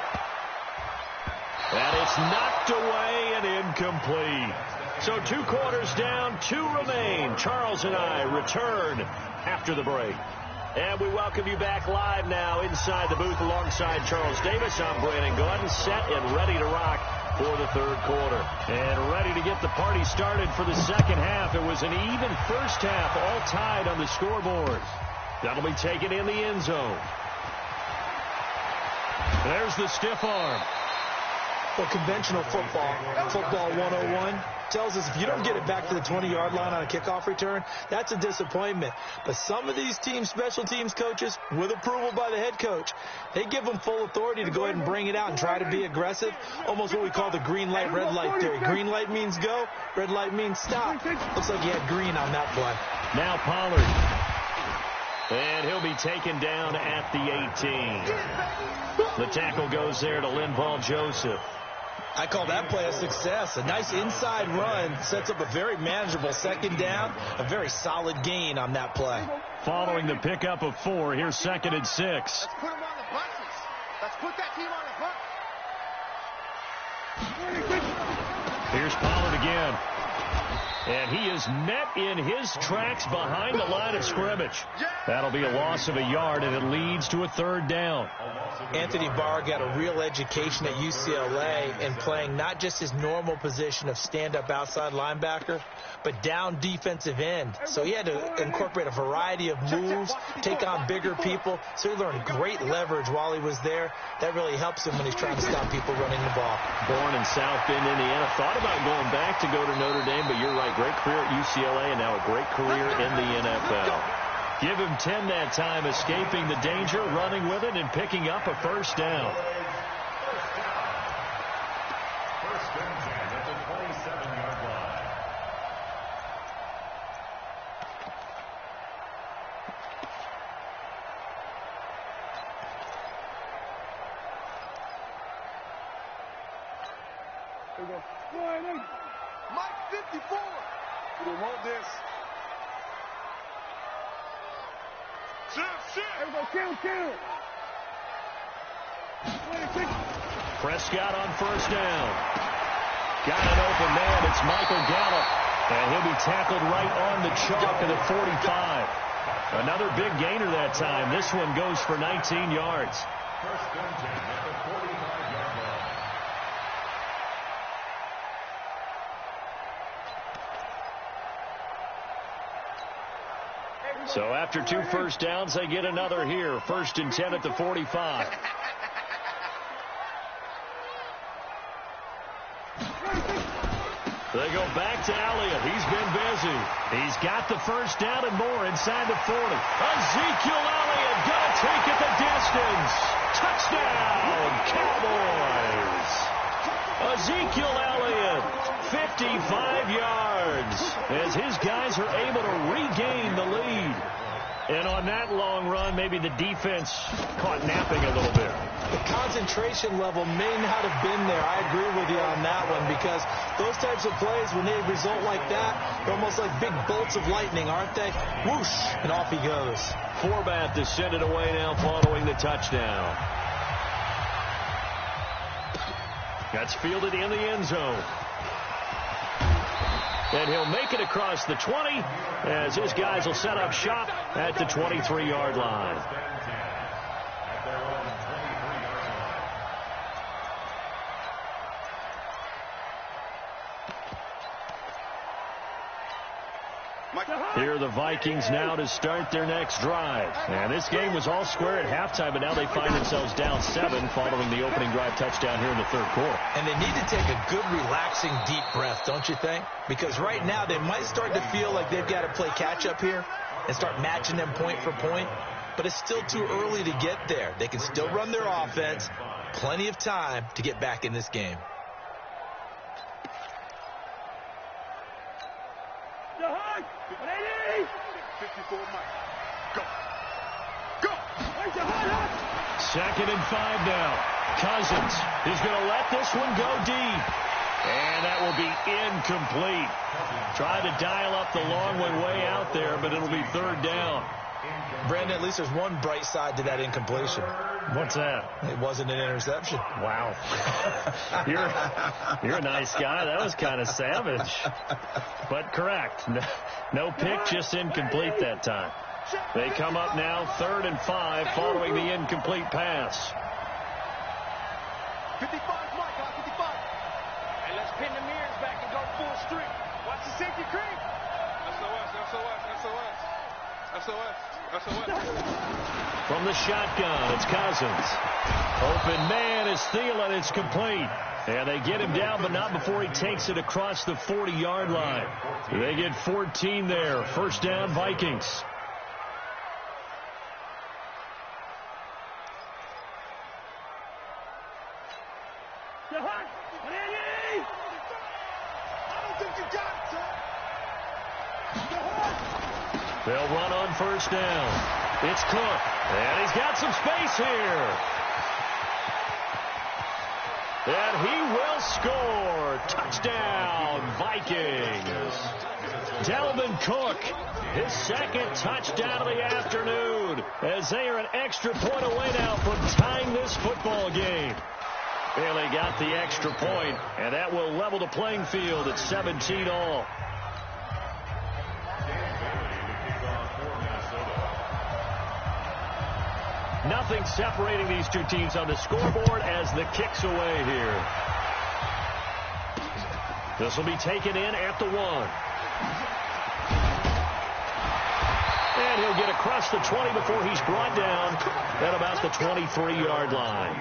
And it's knocked away and incomplete. So 2 quarters down, 2 remain. Charles and I return after the break. And we welcome you back live now inside the booth alongside Charles Davis. I'm Brandon Gordon, set and ready to rock for the 3rd quarter. And ready to get the party started for the second half. It was an even first half, all tied on the scoreboard. That'll be taken in the end zone. There's the stiff arm. Well, conventional football 101, tells us if you don't get it back to the 20-yard line on a kickoff return, that's a disappointment. But some of these teams, special teams coaches, with approval by the head coach, they give them full authority to go ahead and bring it out and try to be aggressive, almost what we call the green light, red light theory. Green light means go, red light means stop. Looks like he had green on that play. Now Pollard. And he'll be taken down at the 18. The tackle goes there to Linval Joseph. I call that play a success. A nice inside run sets up a very manageable second down. A very solid gain on that play. Following the pickup of 4, here's 2nd and 6. Let's put him on the buses. Let's put that team on the hunt. Here's Pollard again. And he is met in his tracks behind the line of scrimmage. That'll be a loss of a yard, and it leads to a 3rd down. Anthony Barr got a real education at UCLA in playing not just his normal position of stand-up outside linebacker, but down defensive end. So he had to incorporate a variety of moves, take on bigger people. So he learned great leverage while he was there. That really helps him when he's trying to stop people running the ball. Born in South Bend, Indiana. Thought about going back to go to Notre Dame, but you're right. Great career at UCLA and now a great career in the NFL. Give him 10 that time, escaping the danger, running with it, and picking up a 1st down. First and 10 at the 27-yard line. Here we go. Mike 54. We want this. Shit. Here we go. Kill. Prescott on 1st down. Got an open man. It's Michael Gallup. And he'll be tackled right on the chalk of the 45. Another big gainer that time. This one goes for 19 yards. First and 10 at the 45-yard line. So after 2 first downs, they get another here. 1st and 10 at the 45. They go back to Elliott. He's been busy. He's got the 1st down and more inside the 40. Ezekiel Elliott going to take it the distance. Touchdown, Cowboys. Ezekiel Elliott, 55 yards, as his guys are able to regain the lead. And on that long run, maybe the defense caught napping a little bit. The concentration level may not have been there. I agree with you on that one, because those types of plays, when they result like that, they're almost like big bolts of lightning, aren't they? Whoosh, and off he goes. Forbath to send it away now following the touchdown. That's fielded in the end zone. And he'll make it across the 20 as his guys will set up shop at the 23-yard line. Here are the Vikings now to start their next drive. And this game was all square at halftime, but now they find themselves down 7 following the opening drive touchdown here in the 3rd quarter. And they need to take a good, relaxing, deep breath, don't you think? Because right now they might start to feel like they've got to play catch-up here and start matching them point for point. but it's still too early to get there. They can still run their offense. Plenty of time to get back in this game. Second and 5 now. Cousins is going to let this one go deep. And that will be incomplete. Tried to dial up the long one way out there, but it'll be third down. Brandon, at least there's one bright side to that incompletion. What's that? It wasn't an interception. Wow. You're a nice guy. That was kind of savage. But correct. No pick, just incomplete that time. They come up now 3rd and 5 following the incomplete pass. 55, Mike, 55. And let's pin the mirrors back and go full street. Watch the safety creep. SOS. From the shotgun, it's Cousins. Open man is Thielen. It's complete. And they get him down, but not before he takes it across the 40-yard line. They get 14 there. First down, Vikings. They'll run on first down. It's Cook, and he's got some space here. And he will score. Touchdown, Vikings. Dalvin Cook, his second touchdown of the afternoon, as they are an extra point away now from tying this football game. Bailey got the extra point, and that will level the playing field at 17 all. Nothing separating these two teams on the scoreboard as the kick's away here. This will be taken in at the 1. And he'll get across the 20 before he's brought down at about the 23-yard line.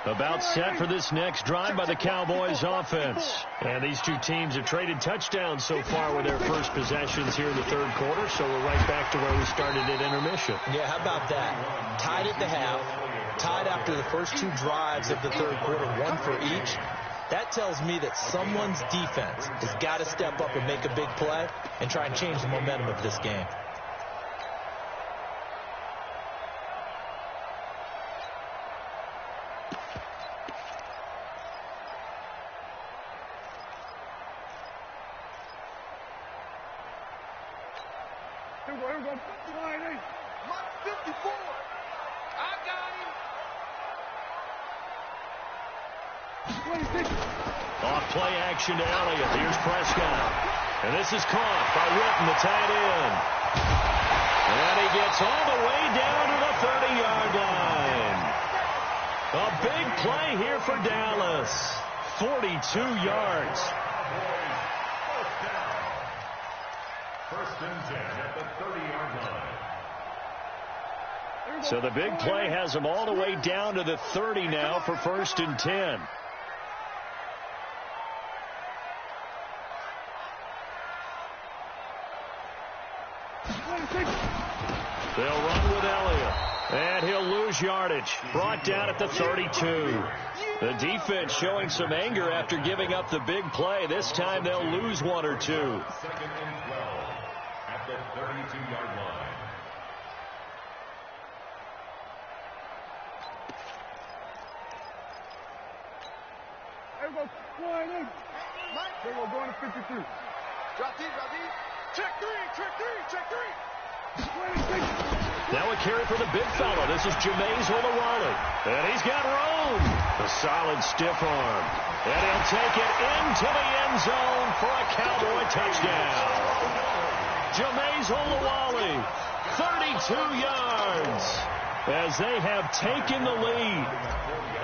About set for this next drive by the Cowboys offense. And these two teams have traded touchdowns so far with their first possessions here in the third quarter, so we're right back to where we started at intermission. Yeah, how about that? Tied at the half, tied after the first 2 drives of the third quarter, 1 for each. That tells me that someone's defense has got to step up and make a big play and try and change the momentum of this game. Here we go. Mike 54. I got him. Off play action to Elliott. Here's Prescott. And this is caught by Witten, the tight end. And he gets all the way down to the 30-yard line. A big play here for Dallas. 42 yards. First and 10 at the 30-yard line. So the big play has them all the way down to the 30 now for first and 10. They'll run with Elliott. And he'll lose yardage. Brought down at the 32. The defense showing some anger after giving up the big play. This time they'll lose 1 or 2. Second and 12 at the 32-yard line. There we go. Mike. There we go. Going to 52. Drop deep. Check three. Now a carry for the big fella. This is jermaine70122's. And he's got room. A solid stiff arm. And he'll take it into the end zone for a Cowboy touchdown. jermaine70122, 32 yards, as they have taken the lead.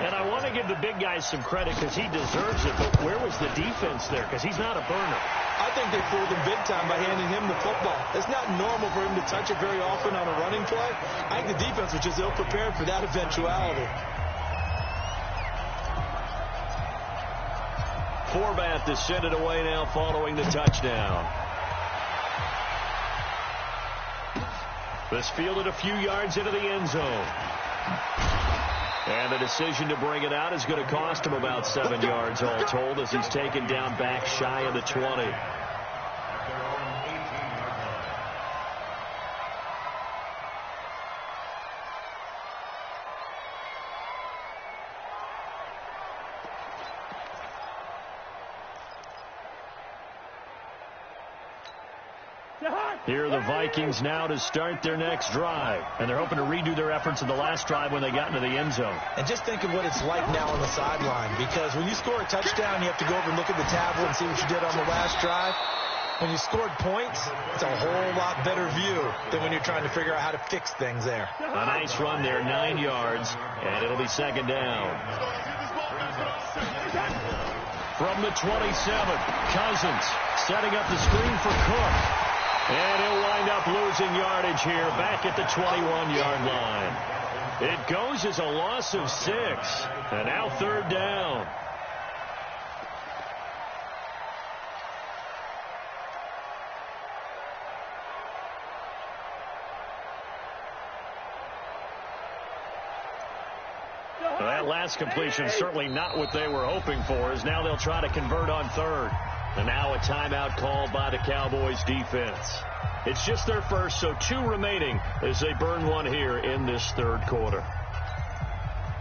And I want to give the big guy some credit because he deserves it. But where was the defense there? Because he's not a burner. I think they fooled him big time by handing him the football. It's not normal for him to touch it very often on a running play. I think the defense was just ill-prepared for that eventuality. Forbath to send it away now following the touchdown. This fielded a few yards into the end zone. And the decision to bring it out is going to cost him about 7 yards all told as he's taken down back shy of the 20. Here are the Vikings now to start their next drive. And they're hoping to redo their efforts in the last drive when they got into the end zone. And just think of what it's like now on the sideline. Because when you score a touchdown, you have to go over and look at the tablet and see what you did on the last drive. When you scored points, it's a whole lot better view than when you're trying to figure out how to fix things there. A nice run there, 9 yards, and it'll be second down. From the 27, Cousins setting up the screen for Cook. And he'll wind up losing yardage here back at the 21-yard line. It goes as a loss of 6. And now third down. Well, that last completion certainly not what they were hoping for, as now they'll try to convert on third. And now a timeout called by the Cowboys defense. It's just their first, so 2 remaining as they burn one here in this third quarter.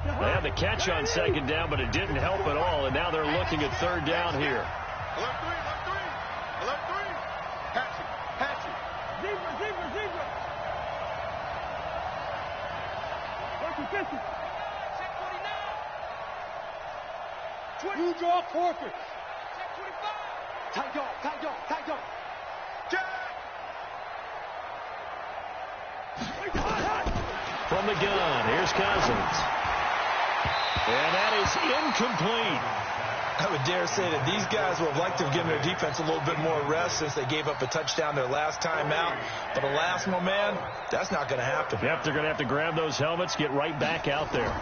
They had the catch on second down, but it didn't help at all, and now they're looking at third down here. Alert 3, alert 3, alert 3. Patch it, patch it. Zebra, zebra, zebra. Working 50. Check 49. 20. You draw forfeit. Check 25. Tight go, tight go, tight go. From the gun, here's Cousins. And that is incomplete. I would dare say that these guys would have liked to have given their defense a little bit more rest since they gave up a touchdown their last time out. But alas, my man, that's not going to happen. Yep, they're going to have to grab those helmets, get right back out there.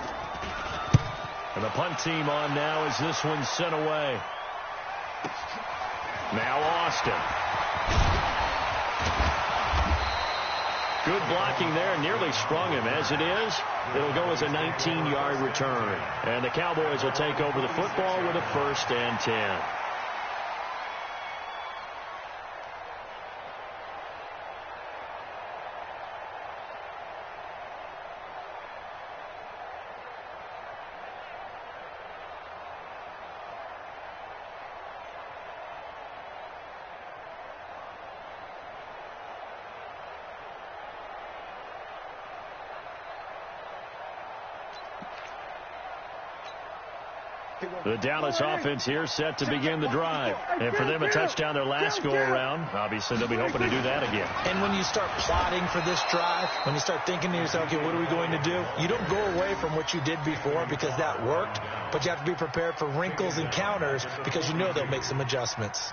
And the punt team on now as this one's sent away. Now Austin. Good blocking there, nearly sprung him. As it is, it'll go as a 19-yard return. And the Cowboys will take over the football with a 1st and 10. The Dallas offense here set to begin the drive. And for them, a touchdown their last go-around. Obviously, they'll be hoping to do that again. And when you start plotting for this drive, when you start thinking to yourself, okay, what are we going to do? You don't go away from what you did before because that worked, but you have to be prepared for wrinkles and counters because you know they'll make some adjustments.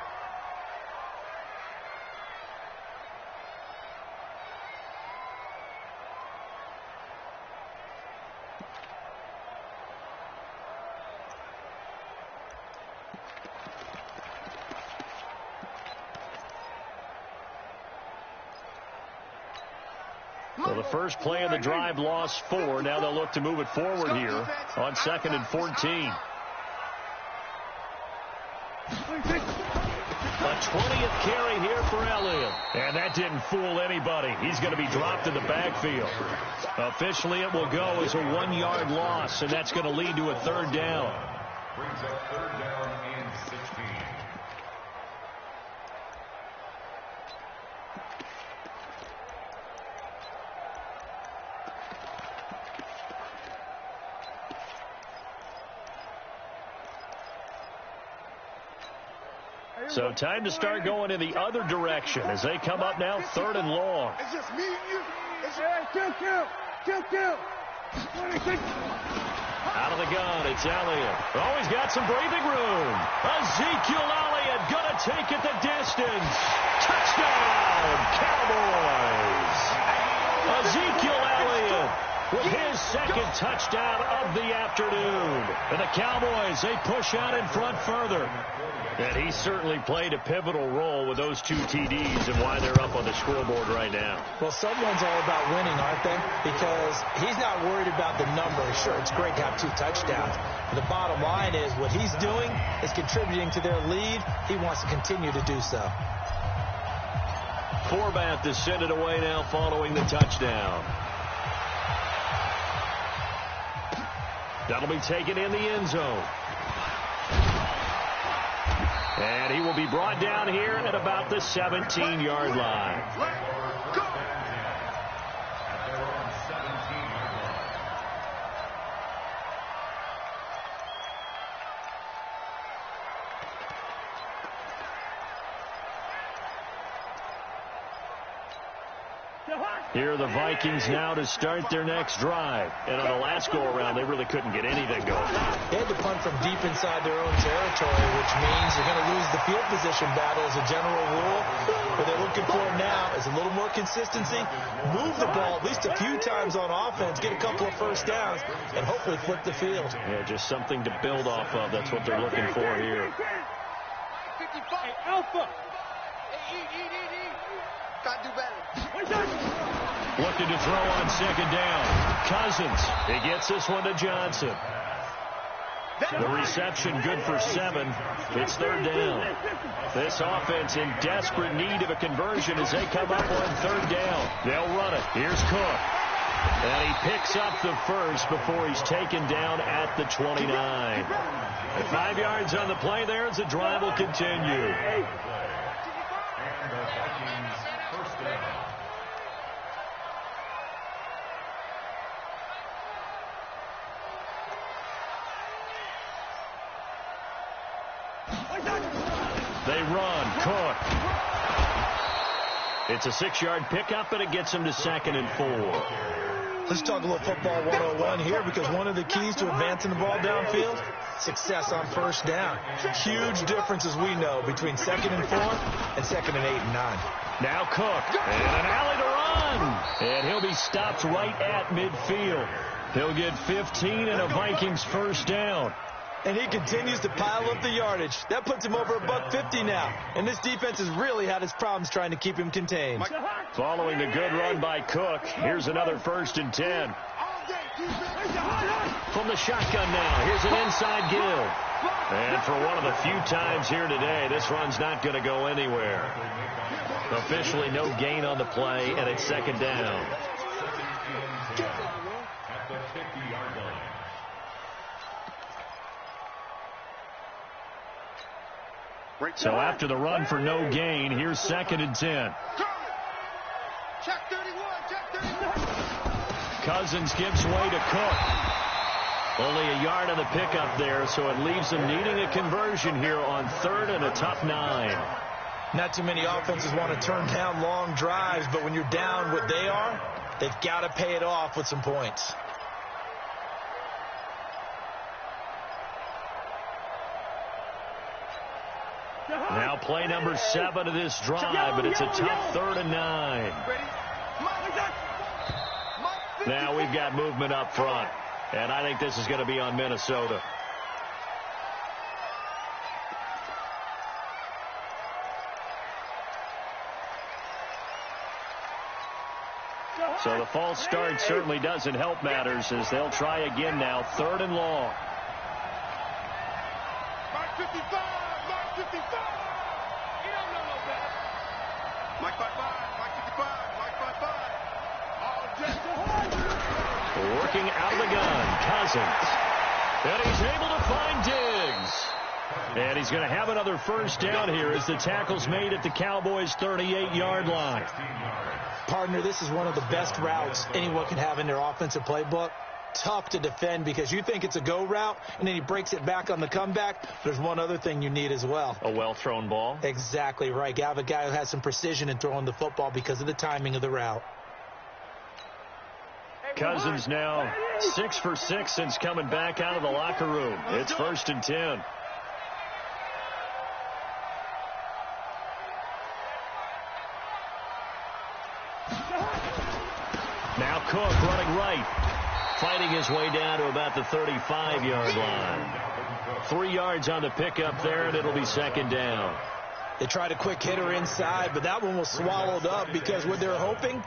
So the first play of the drive lost 4. Now they'll look to move it forward here on 2nd and 14. A 20th carry here for Elliott. And that didn't fool anybody. He's going to be dropped in the backfield. Officially, it will go as a 1-yard loss, and that's going to lead to a third down. Brings up third down and 16. So time to start going in the other direction as they come up now 3rd and long. It's just me and you. It's kill. Out of the gun, it's Elliott. Oh, he's got some breathing room. Ezekiel Elliott gonna take it the distance. Touchdown, Cowboys. Ezekiel Elliott with his 2nd touchdown of the afternoon. And the Cowboys, they push out in front further. And he certainly played a pivotal role with those 2 TDs and why they're up on the scoreboard right now. Well, someone's all about winning, aren't they? Because he's not worried about the numbers. Sure, it's great to have 2 touchdowns. But the bottom line is what he's doing is contributing to their lead. He wants to continue to do so. Forbath to send it away now following the touchdown. That'll be taken in the end zone. And he will be brought down here at about the 17-yard line. Here are the Vikings now to start their next drive. And on the last go-around, they really couldn't get anything going. They had to punt from deep inside their own territory, which means you're going to lose the field position battle as a general rule. What they're looking for now is a little more consistency, move the ball at least a few times on offense, get a couple of first downs, and hopefully flip the field. Yeah, just something to build off of. That's what they're looking for here. 55. Alpha. Got to do better. Looking to throw on second down. Cousins. He gets this one to Johnson. The reception good for 7. It's third down. This offense in desperate need of a conversion as they come up on third down. They'll run it. Here's Cook. And he picks up the first before he's taken down at the 29. At 5 yards on the play there as the drive will continue. They run. Cook. It's a 6-yard pickup, and it gets him to 2nd and 4. Let's talk a little football 101 here, because one of the keys to advancing the ball downfield, success on first down. Huge differences we know between 2nd and 4 and 2nd and 8 and 9. Now Cook, and an alley to run. And he'll be stopped right at midfield. He'll get 15 and a Vikings first down. And he continues to pile up the yardage. That puts him over $150 now. And this defense has really had its problems trying to keep him contained. Following the good run by Cook, here's another 1st and 10. From the shotgun now, here's an inside give. And for one of the few times here today, this run's not going to go anywhere. Officially no gain on the play, and it's 2nd down. So after the run for no gain, here's 2nd and 10. Check 31, check 31. Cousins gives way to Cook. Only a yard on the pickup there, so it leaves them needing a conversion here on 3rd and a tough 9. Not too many offenses want to turn down long drives, but when you're down what they are, they've got to pay it off with some points. Now play number 7 of this drive, but it's a tough 3rd and 9. Now we've got movement up front, and I think this is going to be on Minnesota. So the false start certainly doesn't help matters as they'll try again now, 3rd and long. Mark 55, Mark 55. You don't know no better. Mike 55, Mike 55, Mike 55. All dressed. Working out of the gun, Cousins. And he's able to find Diggs. And he's going to have another first down here as the tackle's made at the Cowboys' 38-yard line. Partner, this is one of the best routes anyone can have in their offensive playbook. Tough to defend because you think it's a go route, and then he breaks it back on the comeback. There's one other thing you need as well. A well-thrown ball? Exactly right. You have a guy who has some precision in throwing the football because of the timing of the route. Cousins now 6 for 6 since coming back out of the locker room. It's 1st and 10. Now Cook running right, fighting his way down to about the 35-yard line. 3 yards on the pickup there, and it'll be second down. They tried a quick hitter inside, but that one was swallowed up because what they're hoping,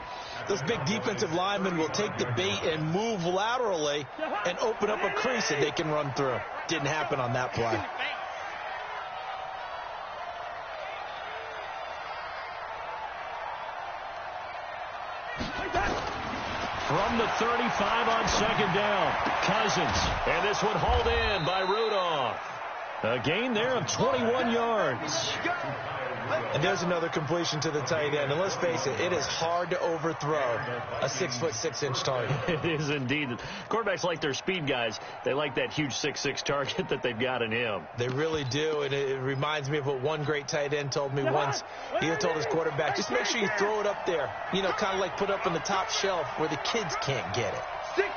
those big defensive linemen will take the bait and move laterally and open up a crease that they can run through. Didn't happen on that play. From the 35 on second down, Cousins. And this one hauled in by Rudolph. A gain there of 21 yards. And there's another completion to the tight end. And let's face it, it is hard to overthrow a 6'6" target. It is indeed. Quarterbacks like their speed guys. They like that huge 6'6" target that they've got in him. They really do. And it reminds me of what one great tight end told me once. He told his quarterback, just make sure you throw it up there. You know, kind of like put up on the top shelf where the kids can't get it. Check.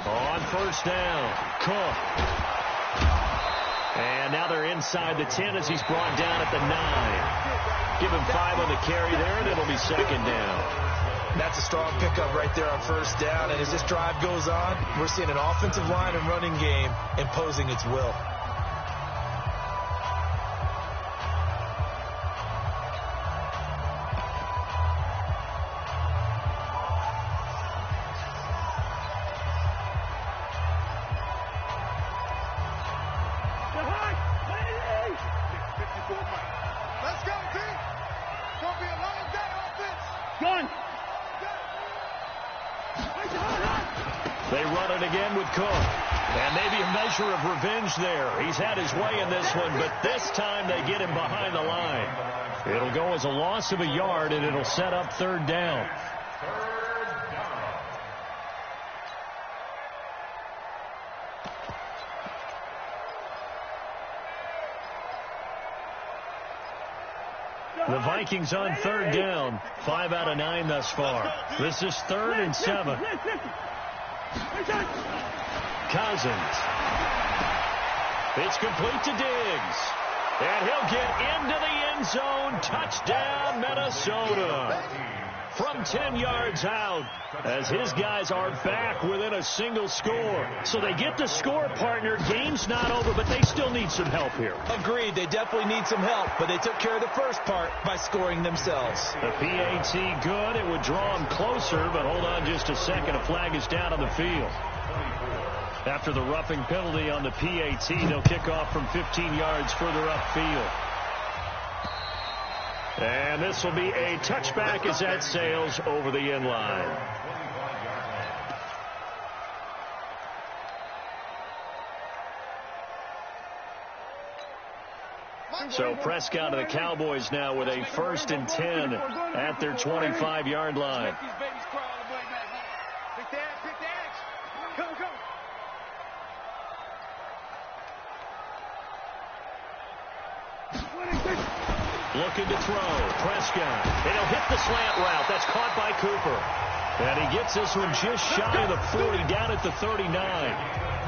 On first down, Cook. And now they're inside the 10 as he's brought down at the 9. Give him 5 on the carry there, and it'll be second down. That's a strong pickup right there on first down. And as this drive goes on, we're seeing an offensive line and running game imposing its will. They run it again with Cook. And maybe a measure of revenge there. He's had his way in this one, but this time they get him behind the line. It'll go as a loss of a yard, and it'll set up third down. The Vikings on third down. 5 out of 9 thus far. This is 3rd and 7. Cousins. It's complete to Diggs. And he'll get into the end zone. Touchdown, Minnesota. From 10 yards out, as his guys are back within a single score. So they get the score, partner. Game's not over, but they still need some help here. Agreed. They definitely need some help, but they took care of the first part by scoring themselves. The PAT good. It would draw them closer, but hold on just a second. A flag is down on the field. After the roughing penalty on the PAT, they'll kick off from 15 yards further upfield. And this will be a touchback as that sails over the end line. So Prescott and the Cowboys now with a 1st and 10 at their 25-yard line. Looking to throw. Prescott. And he'll hit the slant route. That's caught by Cooper. And he gets this one just shy of the 40, down at the 39.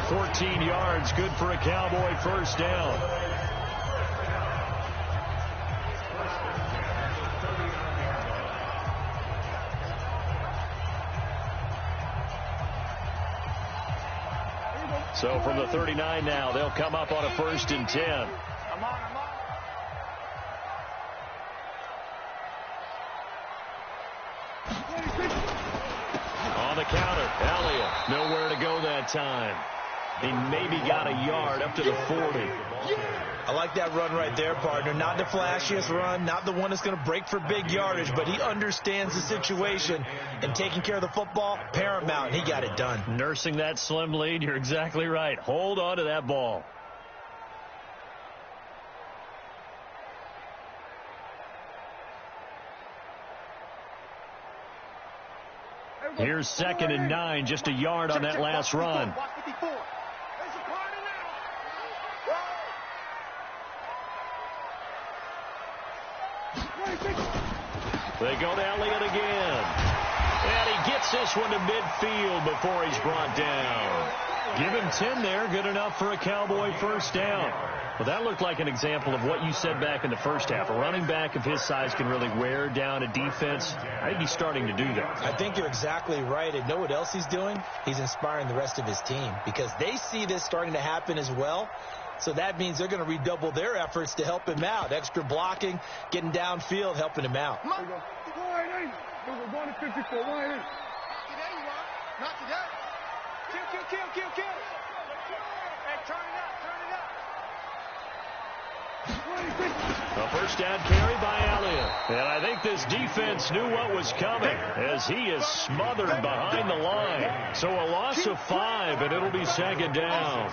14 yards, good for a Cowboy first down. So from the 39 now, they'll come up on a 1st and 10. On the counter, Elliott, nowhere to go that time. He maybe got a yard up to the 40. I like that run right there, partner. Not the flashiest run, not the one that's going to break for big yardage, but he understands the situation, and taking care of the football, paramount. He got it done. Nursing that slim lead, you're exactly right. Hold on to that ball. Here's 2nd and 9, just a yard on that last run. They go to Elliott again. And he gets this one to midfield before he's brought down. Give him 10 there. Good enough for a Cowboy first down. Well, that looked like an example of what you said back in the first half. A running back of his size can really wear down a defense. I think he's starting to do that. I think you're exactly right. And know what else he's doing? He's inspiring the rest of his team because they see this starting to happen as well. So that means they're going to redouble their efforts to help him out. Extra blocking, getting downfield, helping him out. Go to 54. There you are. Not today. Kill. Hey, turn it up. A first down carry by Elliott. And I think this defense knew what was coming as he is smothered behind the line. So a loss of 5, and it'll be second down.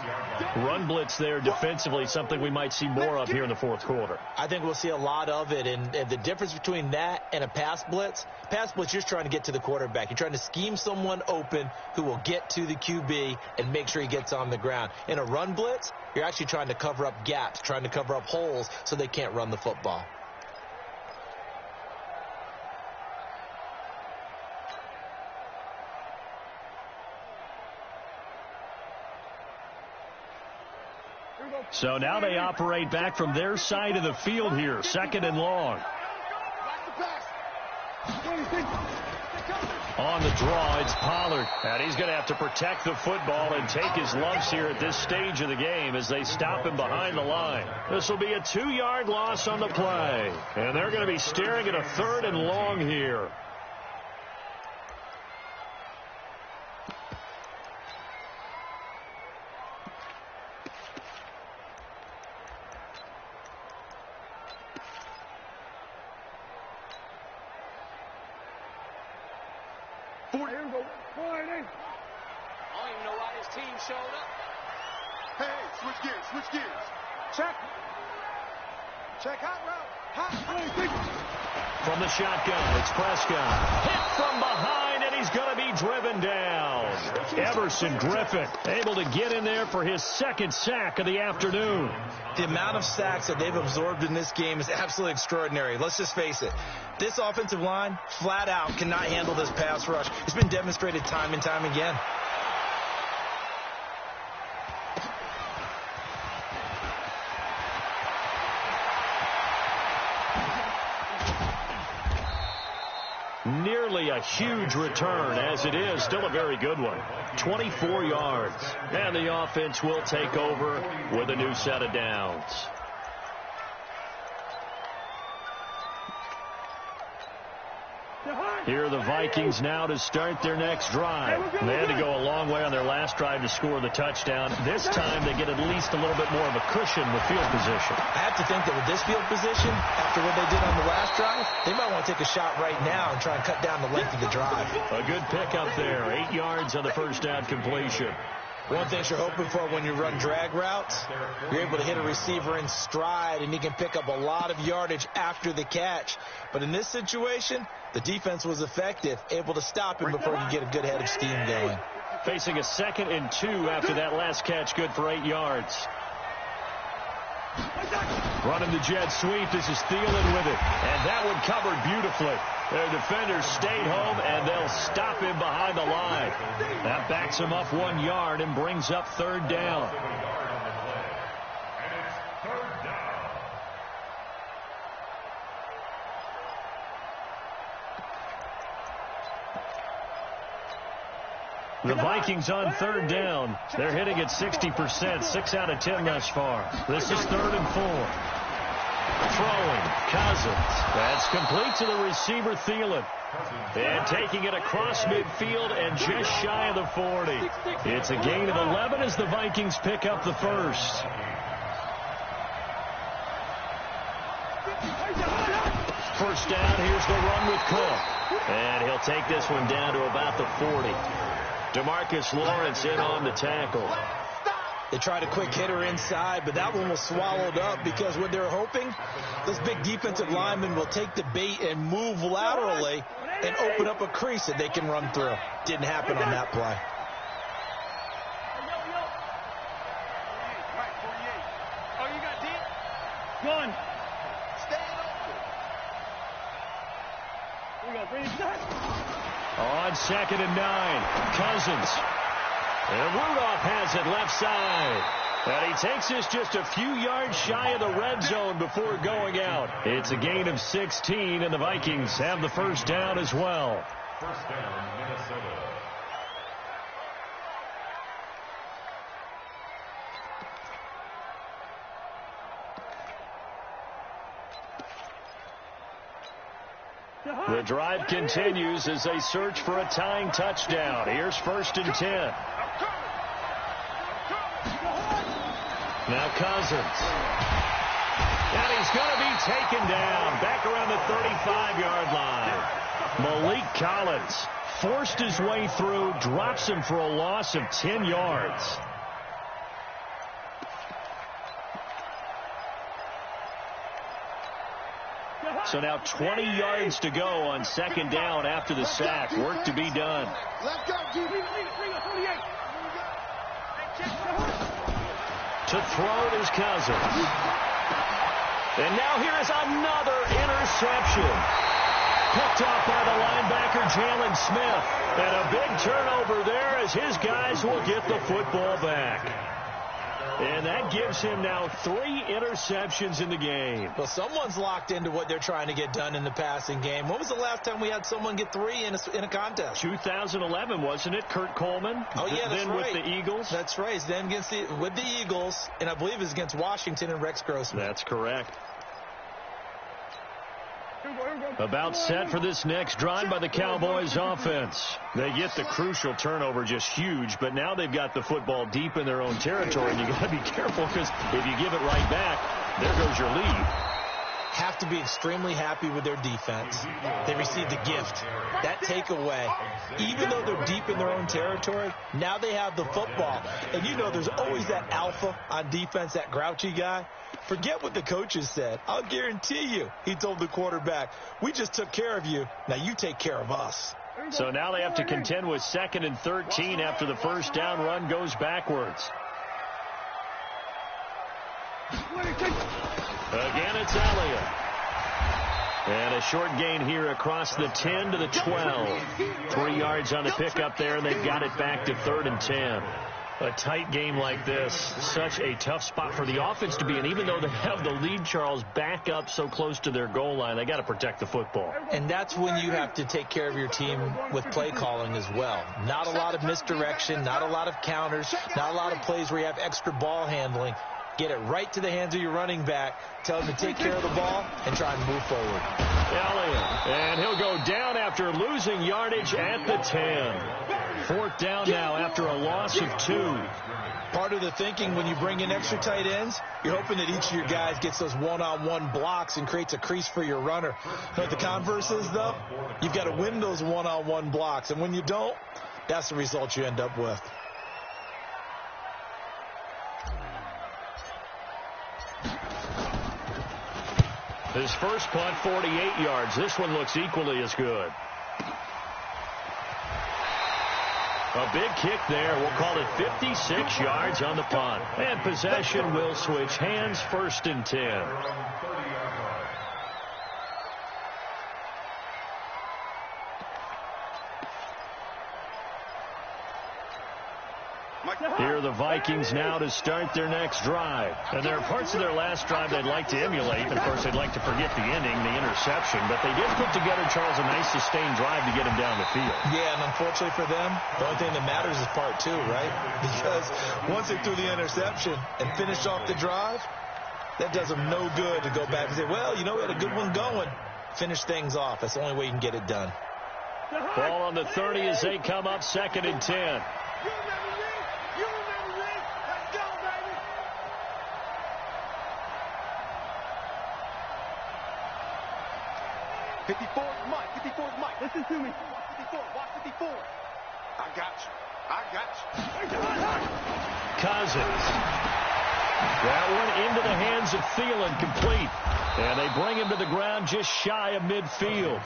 Run blitz there defensively, something we might see more of here in the fourth quarter. I think we'll see a lot of it. And the difference between that and a pass blitz, you're just trying to get to the quarterback. You're trying to scheme someone open who will get to the QB and make sure he gets on the ground. In a run blitz, you're actually trying to cover up gaps, trying to cover up holes so they can't run the football. So now they operate back from their side of the field here, second and long. On the draw, it's Pollard. And he's going to have to protect the football and take his lumps here at this stage of the game as they stop him behind the line. This will be a 2-yard loss on the play. And they're going to be staring at a third and long here. Check hot route. From the shotgun, it's Prescott. Hit from behind, and he's going to be driven down. Everson Griffin able to get in there for his second sack of the afternoon. The amount of sacks that they've absorbed in this game is absolutely extraordinary. Let's just face it. This offensive line, flat out, cannot handle this pass rush. It's been demonstrated time and time again. Nearly a huge return, as it is still a very good one. 24 yards. And the offense will take over with a new set of downs. Here are the Vikings now to start their next drive. They had to go a long way on their last drive to score the touchdown. This time they get at least a little bit more of a cushion with field position. I have to think that with this field position, after what they did on the last drive, they might want to take a shot right now and try and cut down the length of the drive. A good pickup there. 8 yards on the first down completion. One thing you're hoping for when you run drag routes, you're able to hit a receiver in stride, and he can pick up a lot of yardage after the catch. But in this situation, the defense was effective, able to stop him before he could get a good head of steam going. Facing a 2nd and 2 after that last catch, good for 8 yards. Running the jet sweep. This is Thielen with it. And that one covered beautifully. Their defenders stayed home, and they'll stop him behind the line. That backs him up 1 yard and brings up third down. The Vikings on third down. They're hitting at 60%, 6 out of 10 thus far. This is 3rd and 4. Throwing, Cousins. That's complete to the receiver, Thielen. And taking it across midfield and just shy of the 40. It's a gain of 11 as the Vikings pick up the first. First down, here's the run with Cook. And he'll take this one down to about the 40. DeMarcus Lawrence in on the tackle. They tried a quick hitter inside, but that one was swallowed up because what they're hoping, those big defensive linemen will take the bait and move laterally and open up a crease that they can run through. Didn't happen on that play. Oh, you got deep? Gun. Stay open. We got 3 seconds. On 2nd and 9, Cousins. And Rudolph has it left side. And he takes this just a few yards shy of the red zone before going out. It's a gain of 16, and the Vikings have the first down as well. First down, Minnesota. The drive continues as they search for a tying touchdown. Here's 1st and 10. Now Cousins. And he's going to be taken down back around the 35-yard line. Malik Collins forced his way through, drops him for a loss of 10 yards. So now 20 yards to go on 2nd down after the sack. Work to be done. Let's go, To throw it is Cousins. And now here is another interception. Picked off by the linebacker, Jalen Smith. And a big turnover there as his guys will get the football back. And that gives him now 3 interceptions in the game. Well, someone's locked into what they're trying to get done in the passing game. When was the last time we had someone get 3 in a contest? 2011, wasn't it? Kurt Coleman? Oh, yeah, that's then right. With the Eagles? That's right. Then with the Eagles, and I believe it's against Washington and Rex Grossman. That's correct. About set for this next drive by the Cowboys offense. They get the crucial turnover, just huge, but now they've got the football deep in their own territory, and you got to be careful because if you give it right back, there goes your lead. Have to be extremely happy with their defense. They received a gift. That takeaway, even though they're deep in their own territory, now they have the football. And you know there's always that alpha on defense, that grouchy guy. Forget what the coaches said. I'll guarantee you, he told the quarterback, we just took care of you. Now you take care of us. So now they have to contend with 2nd and 13 after the first down run goes backwards. Again, it's Elliott. And a short gain here across the 10 to the 12. 3 yards on the pickup there, and they've got it back to 3rd and 10. A tight game like this, such a tough spot for the offense to be in. Even though they have the lead, Charles, back up so close to their goal line, they got to protect the football. And that's when you have to take care of your team with play calling as well. Not a lot of misdirection, not a lot of counters, not a lot of plays where you have extra ball handling. Get it right to the hands of your running back. Tell him to take care of the ball and try and move forward. Elliott, and he'll go down after losing yardage at the 10. 4th down now after a loss of 2. Part of the thinking when you bring in extra tight ends, you're hoping that each of your guys gets those one-on-one blocks and creates a crease for your runner. You know what the converse is, though? You've got to win those one-on-one blocks, and when you don't, that's the result you end up with. His first punt, 48 yards. This one looks equally as good. A big kick there. We'll call it 56 yards on the punt. And possession will switch hands, 1st and 10. Here are the Vikings now to start their next drive. And there are parts of their last drive they'd like to emulate. And, of course, they'd like to forget the ending, the interception. But they did put together, Charles, a nice sustained drive to get him down the field. Yeah, and unfortunately for them, the only thing that matters is part 2, right? Because once they threw the interception and finished off the drive, that does them no good to go back and say, well, you know, we had a good one going. Finish things off. That's the only way you can get it done. Ball on the 30 as they come up 2nd and 10. 54, Mike. 54, Mike. Listen to me. 54. Watch 54. I got you. I got you. Cousins. That one into the hands of Thielen, complete. And they bring him to the ground just shy of midfield.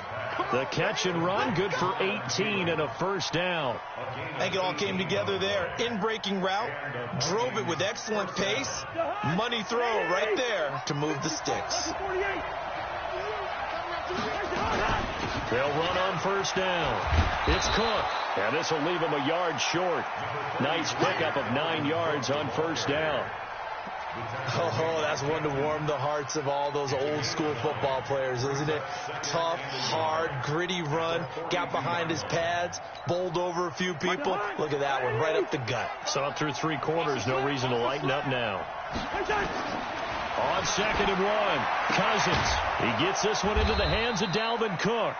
The catch and run, good for 18 and a first down. I think it all came together there. In-breaking route, drove it with excellent pace. Money throw right there to move the sticks. They'll run on first down. It's Cook, and this will leave him a yard short. Nice pickup of 9 yards on first down. Oh, that's one to warm the hearts of all those old-school football players, isn't it? Tough, hard, gritty run, got behind his pads, bowled over a few people. Look at that one, right up the gut. Saw it through 3 quarters, no reason to lighten up now. On 2nd and 1, Cousins. He gets this one into the hands of Dalvin Cook.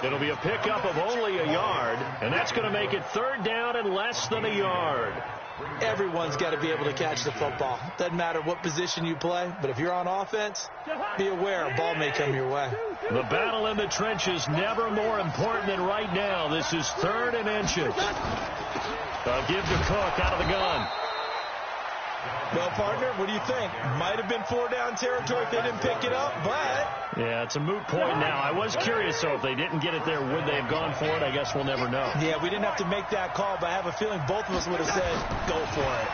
It'll be a pickup of only a yard, and that's going to make it 3rd down and less than a yard. Everyone's got to be able to catch the football. Doesn't matter what position you play, but if you're on offense, be aware a ball may come your way. The battle in the trenches never more important than right now. This is 3rd and inches. They'll give to Cook out of the gun. Well, partner, what do you think? Might have been 4-down territory if they didn't pick it up, but... Yeah, it's a moot point now. I was curious, though, if they didn't get it there, would they have gone for it? I guess we'll never know. Yeah, we didn't have to make that call, but I have a feeling both of us would have said, go for it.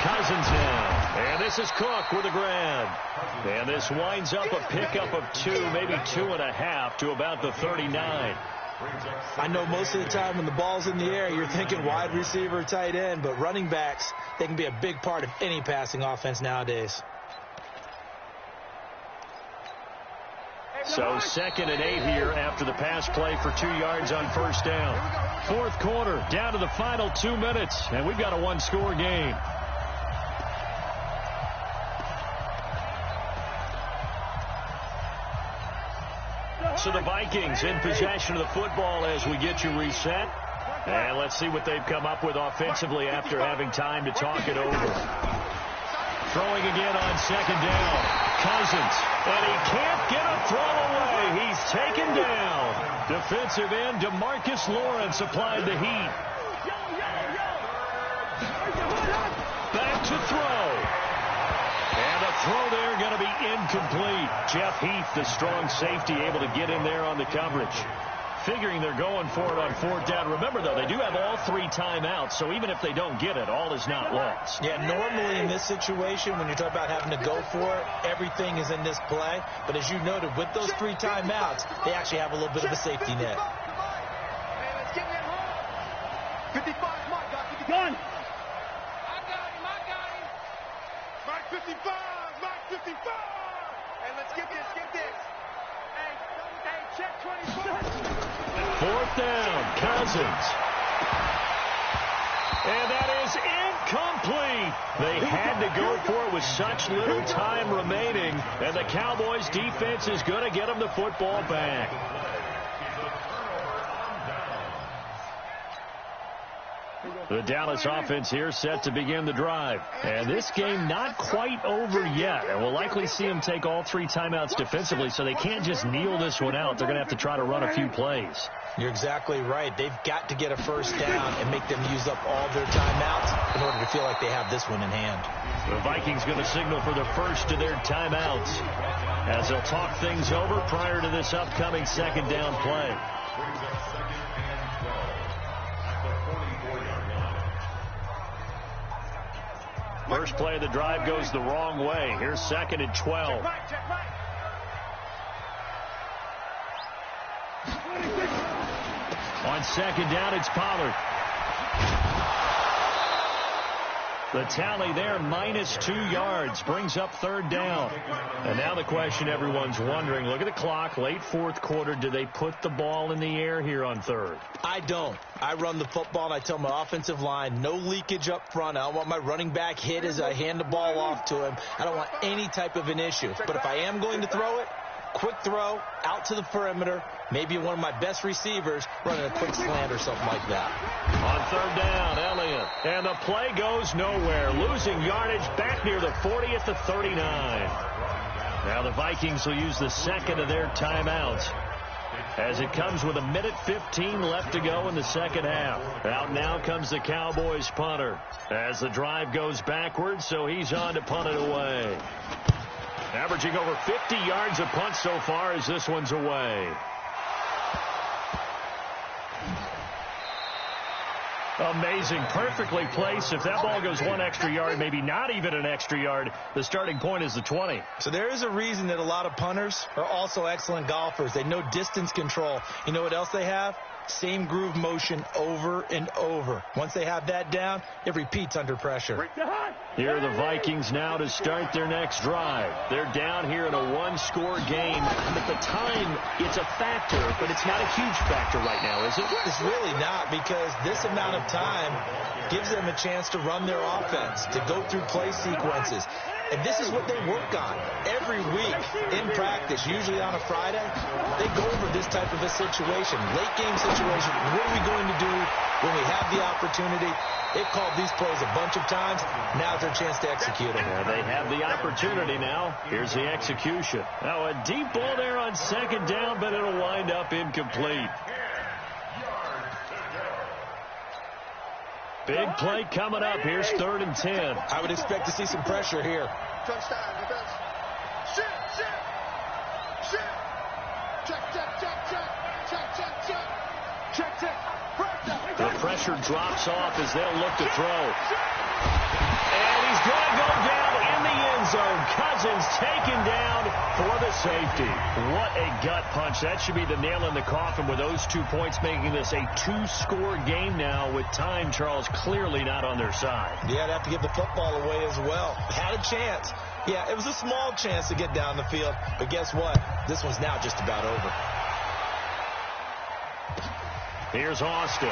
Cousins now. And this is Cook with a grab. And this winds up a pickup of 2, maybe 2.5 to about the 39. I know most of the time when the ball's in the air, you're thinking wide receiver, tight end, but running backs, they can be a big part of any passing offense nowadays. So 2nd and 8 here after the pass play for 2 yards on first down. 4th quarter, down to the final 2 minutes, and we've got a 1-score game. So the Vikings in possession of the football as we get you reset. And let's see what they've come up with offensively after having time to talk it over. Throwing again on 2nd down. Cousins. And he can't get a throw away. He's taken down. Defensive end DeMarcus Lawrence applied the heat. Back to throw. And the throw there going to be incomplete. Jeff Heath, the strong safety, able to get in there on the coverage. Figuring they're going for it on 4th down. Remember, though, they do have all 3 timeouts, so even if they don't get it, all is not lost. Yeah, normally in this situation, when you're talking about having to go for it, everything is in this play. But as you noted, with those 3 timeouts, they actually have a little bit of a safety net. Hey, let's get that home. 55, Mike, got 55. Gun. I got him. Mike 55, Mike 55. Hey, let's get this. Hey, check 24. 4th down, Cousins. And that is incomplete. They had to go for it with such little time remaining, and the Cowboys defense is going to get them the football back. The Dallas offense here set to begin the drive. And this game not quite over yet. And we'll likely see them take all 3 timeouts defensively, so they can't just kneel this one out. They're going to have to try to run a few plays. You're exactly right. They've got to get a first down and make them use up all their timeouts in order to feel like they have this one in hand. The Vikings going to signal for the first of their timeouts as they'll talk things over prior to this upcoming 2nd down play. First play of the drive goes the wrong way. Here's 2nd and 12. On 2nd down, it's Pollard. The tally there, -2 yards, brings up 3rd down. And now the question everyone's wondering, look at the clock, late 4th quarter, do they put the ball in the air here on 3rd? I don't. I run the football, and I tell my offensive line, no leakage up front. I don't want my running back hit as I hand the ball off to him. I don't want any type of an issue. But if I am going to throw it, quick throw, out to the perimeter, maybe one of my best receivers running a quick slant or something like that. On 3rd down, Elliott. And the play goes nowhere. Losing yardage back near the 40 at the 39. Now the Vikings will use the 2nd of their timeouts as it comes with 1:15 left to go in the 2nd half. Out now comes the Cowboys punter as the drive goes backwards, so he's on to punt it away. Averaging over 50 yards a punt so far as this one's away. Amazing. Perfectly placed. If that ball goes one extra yard, maybe not even an extra yard, the starting point is the 20. So there is a reason that a lot of punters are also excellent golfers. They know distance control. You know what else they have? Same groove motion over and over. Once they have that down, it repeats under pressure. Here are the Vikings now to start their next drive. They're down here in a one-score game. At the time, it's a factor, but it's not a huge factor right now, is it? It's really not, because this amount of time gives them a chance to run their offense, to go through play sequences. And this is what they work on every week in practice, usually on a Friday. They go over this type of a situation, late game situation. What are we going to do when we have the opportunity? They've called these plays a bunch of times. Now's their chance to execute them. Yeah, they have the opportunity now. Here's the execution. Now a deep ball there on second down, but it'll wind up incomplete. Big play coming up. Here's 3rd and 10. I would expect to see some pressure here. Touchdown, defense. Shit. Check. The pressure drops off as they'll look to throw. And he's going to go down in the end zone. Cousins taken down for the safety. What a gut punch. That should be the nail in the coffin with those 2 points, making this a 2-score game now with time, Charles, clearly not on their side. Yeah, they have to give the football away as well. Had a chance. Yeah, it was a small chance to get down the field. But guess what? This one's now just about over. Here's Austin.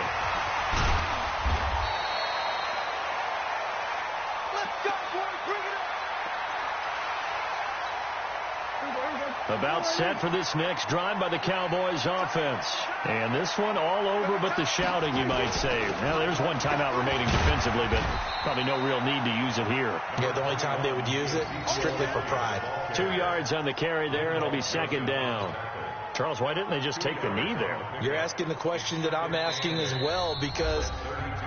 Let's go, boys. Bring it up. About set for this next drive by the Cowboys offense. And this one all over but the shouting, you might say. Now, there's one timeout remaining defensively, but probably no real need to use it here. Yeah, the only time they would use it, strictly for pride. 2 yards on the carry there. It'll be second down. Charles, why didn't they just take the knee there? You're asking the question that I'm asking as well, because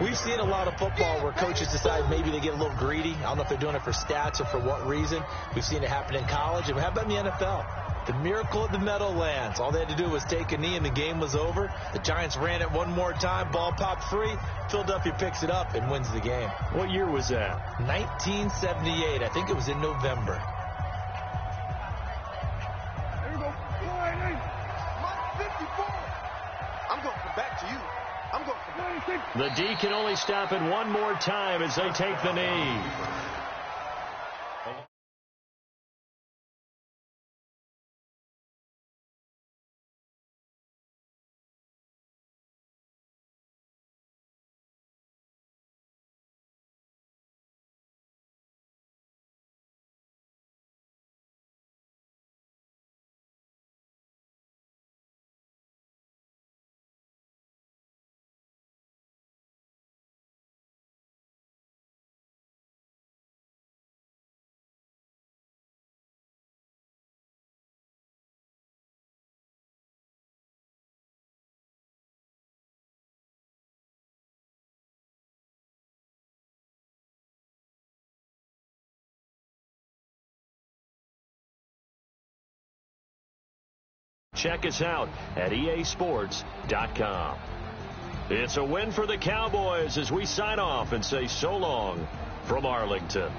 we've seen a lot of football where coaches decide maybe they get a little greedy. I don't know if they're doing it for stats or for what reason. We've seen it happen in college, and how about in the NFL? The miracle of the Meadowlands. All they had to do was take a knee, and the game was over. The Giants ran it one more time. Ball popped free. Philadelphia picks it up and wins the game. What year was that? 1978. I think it was in November. There you go. 54. I'm going to come back to you. I'm going to 96. The D can only stop it one more time as they take the knee. Check us out at easports.com. It's a win for the Cowboys as we sign off and say so long from Arlington.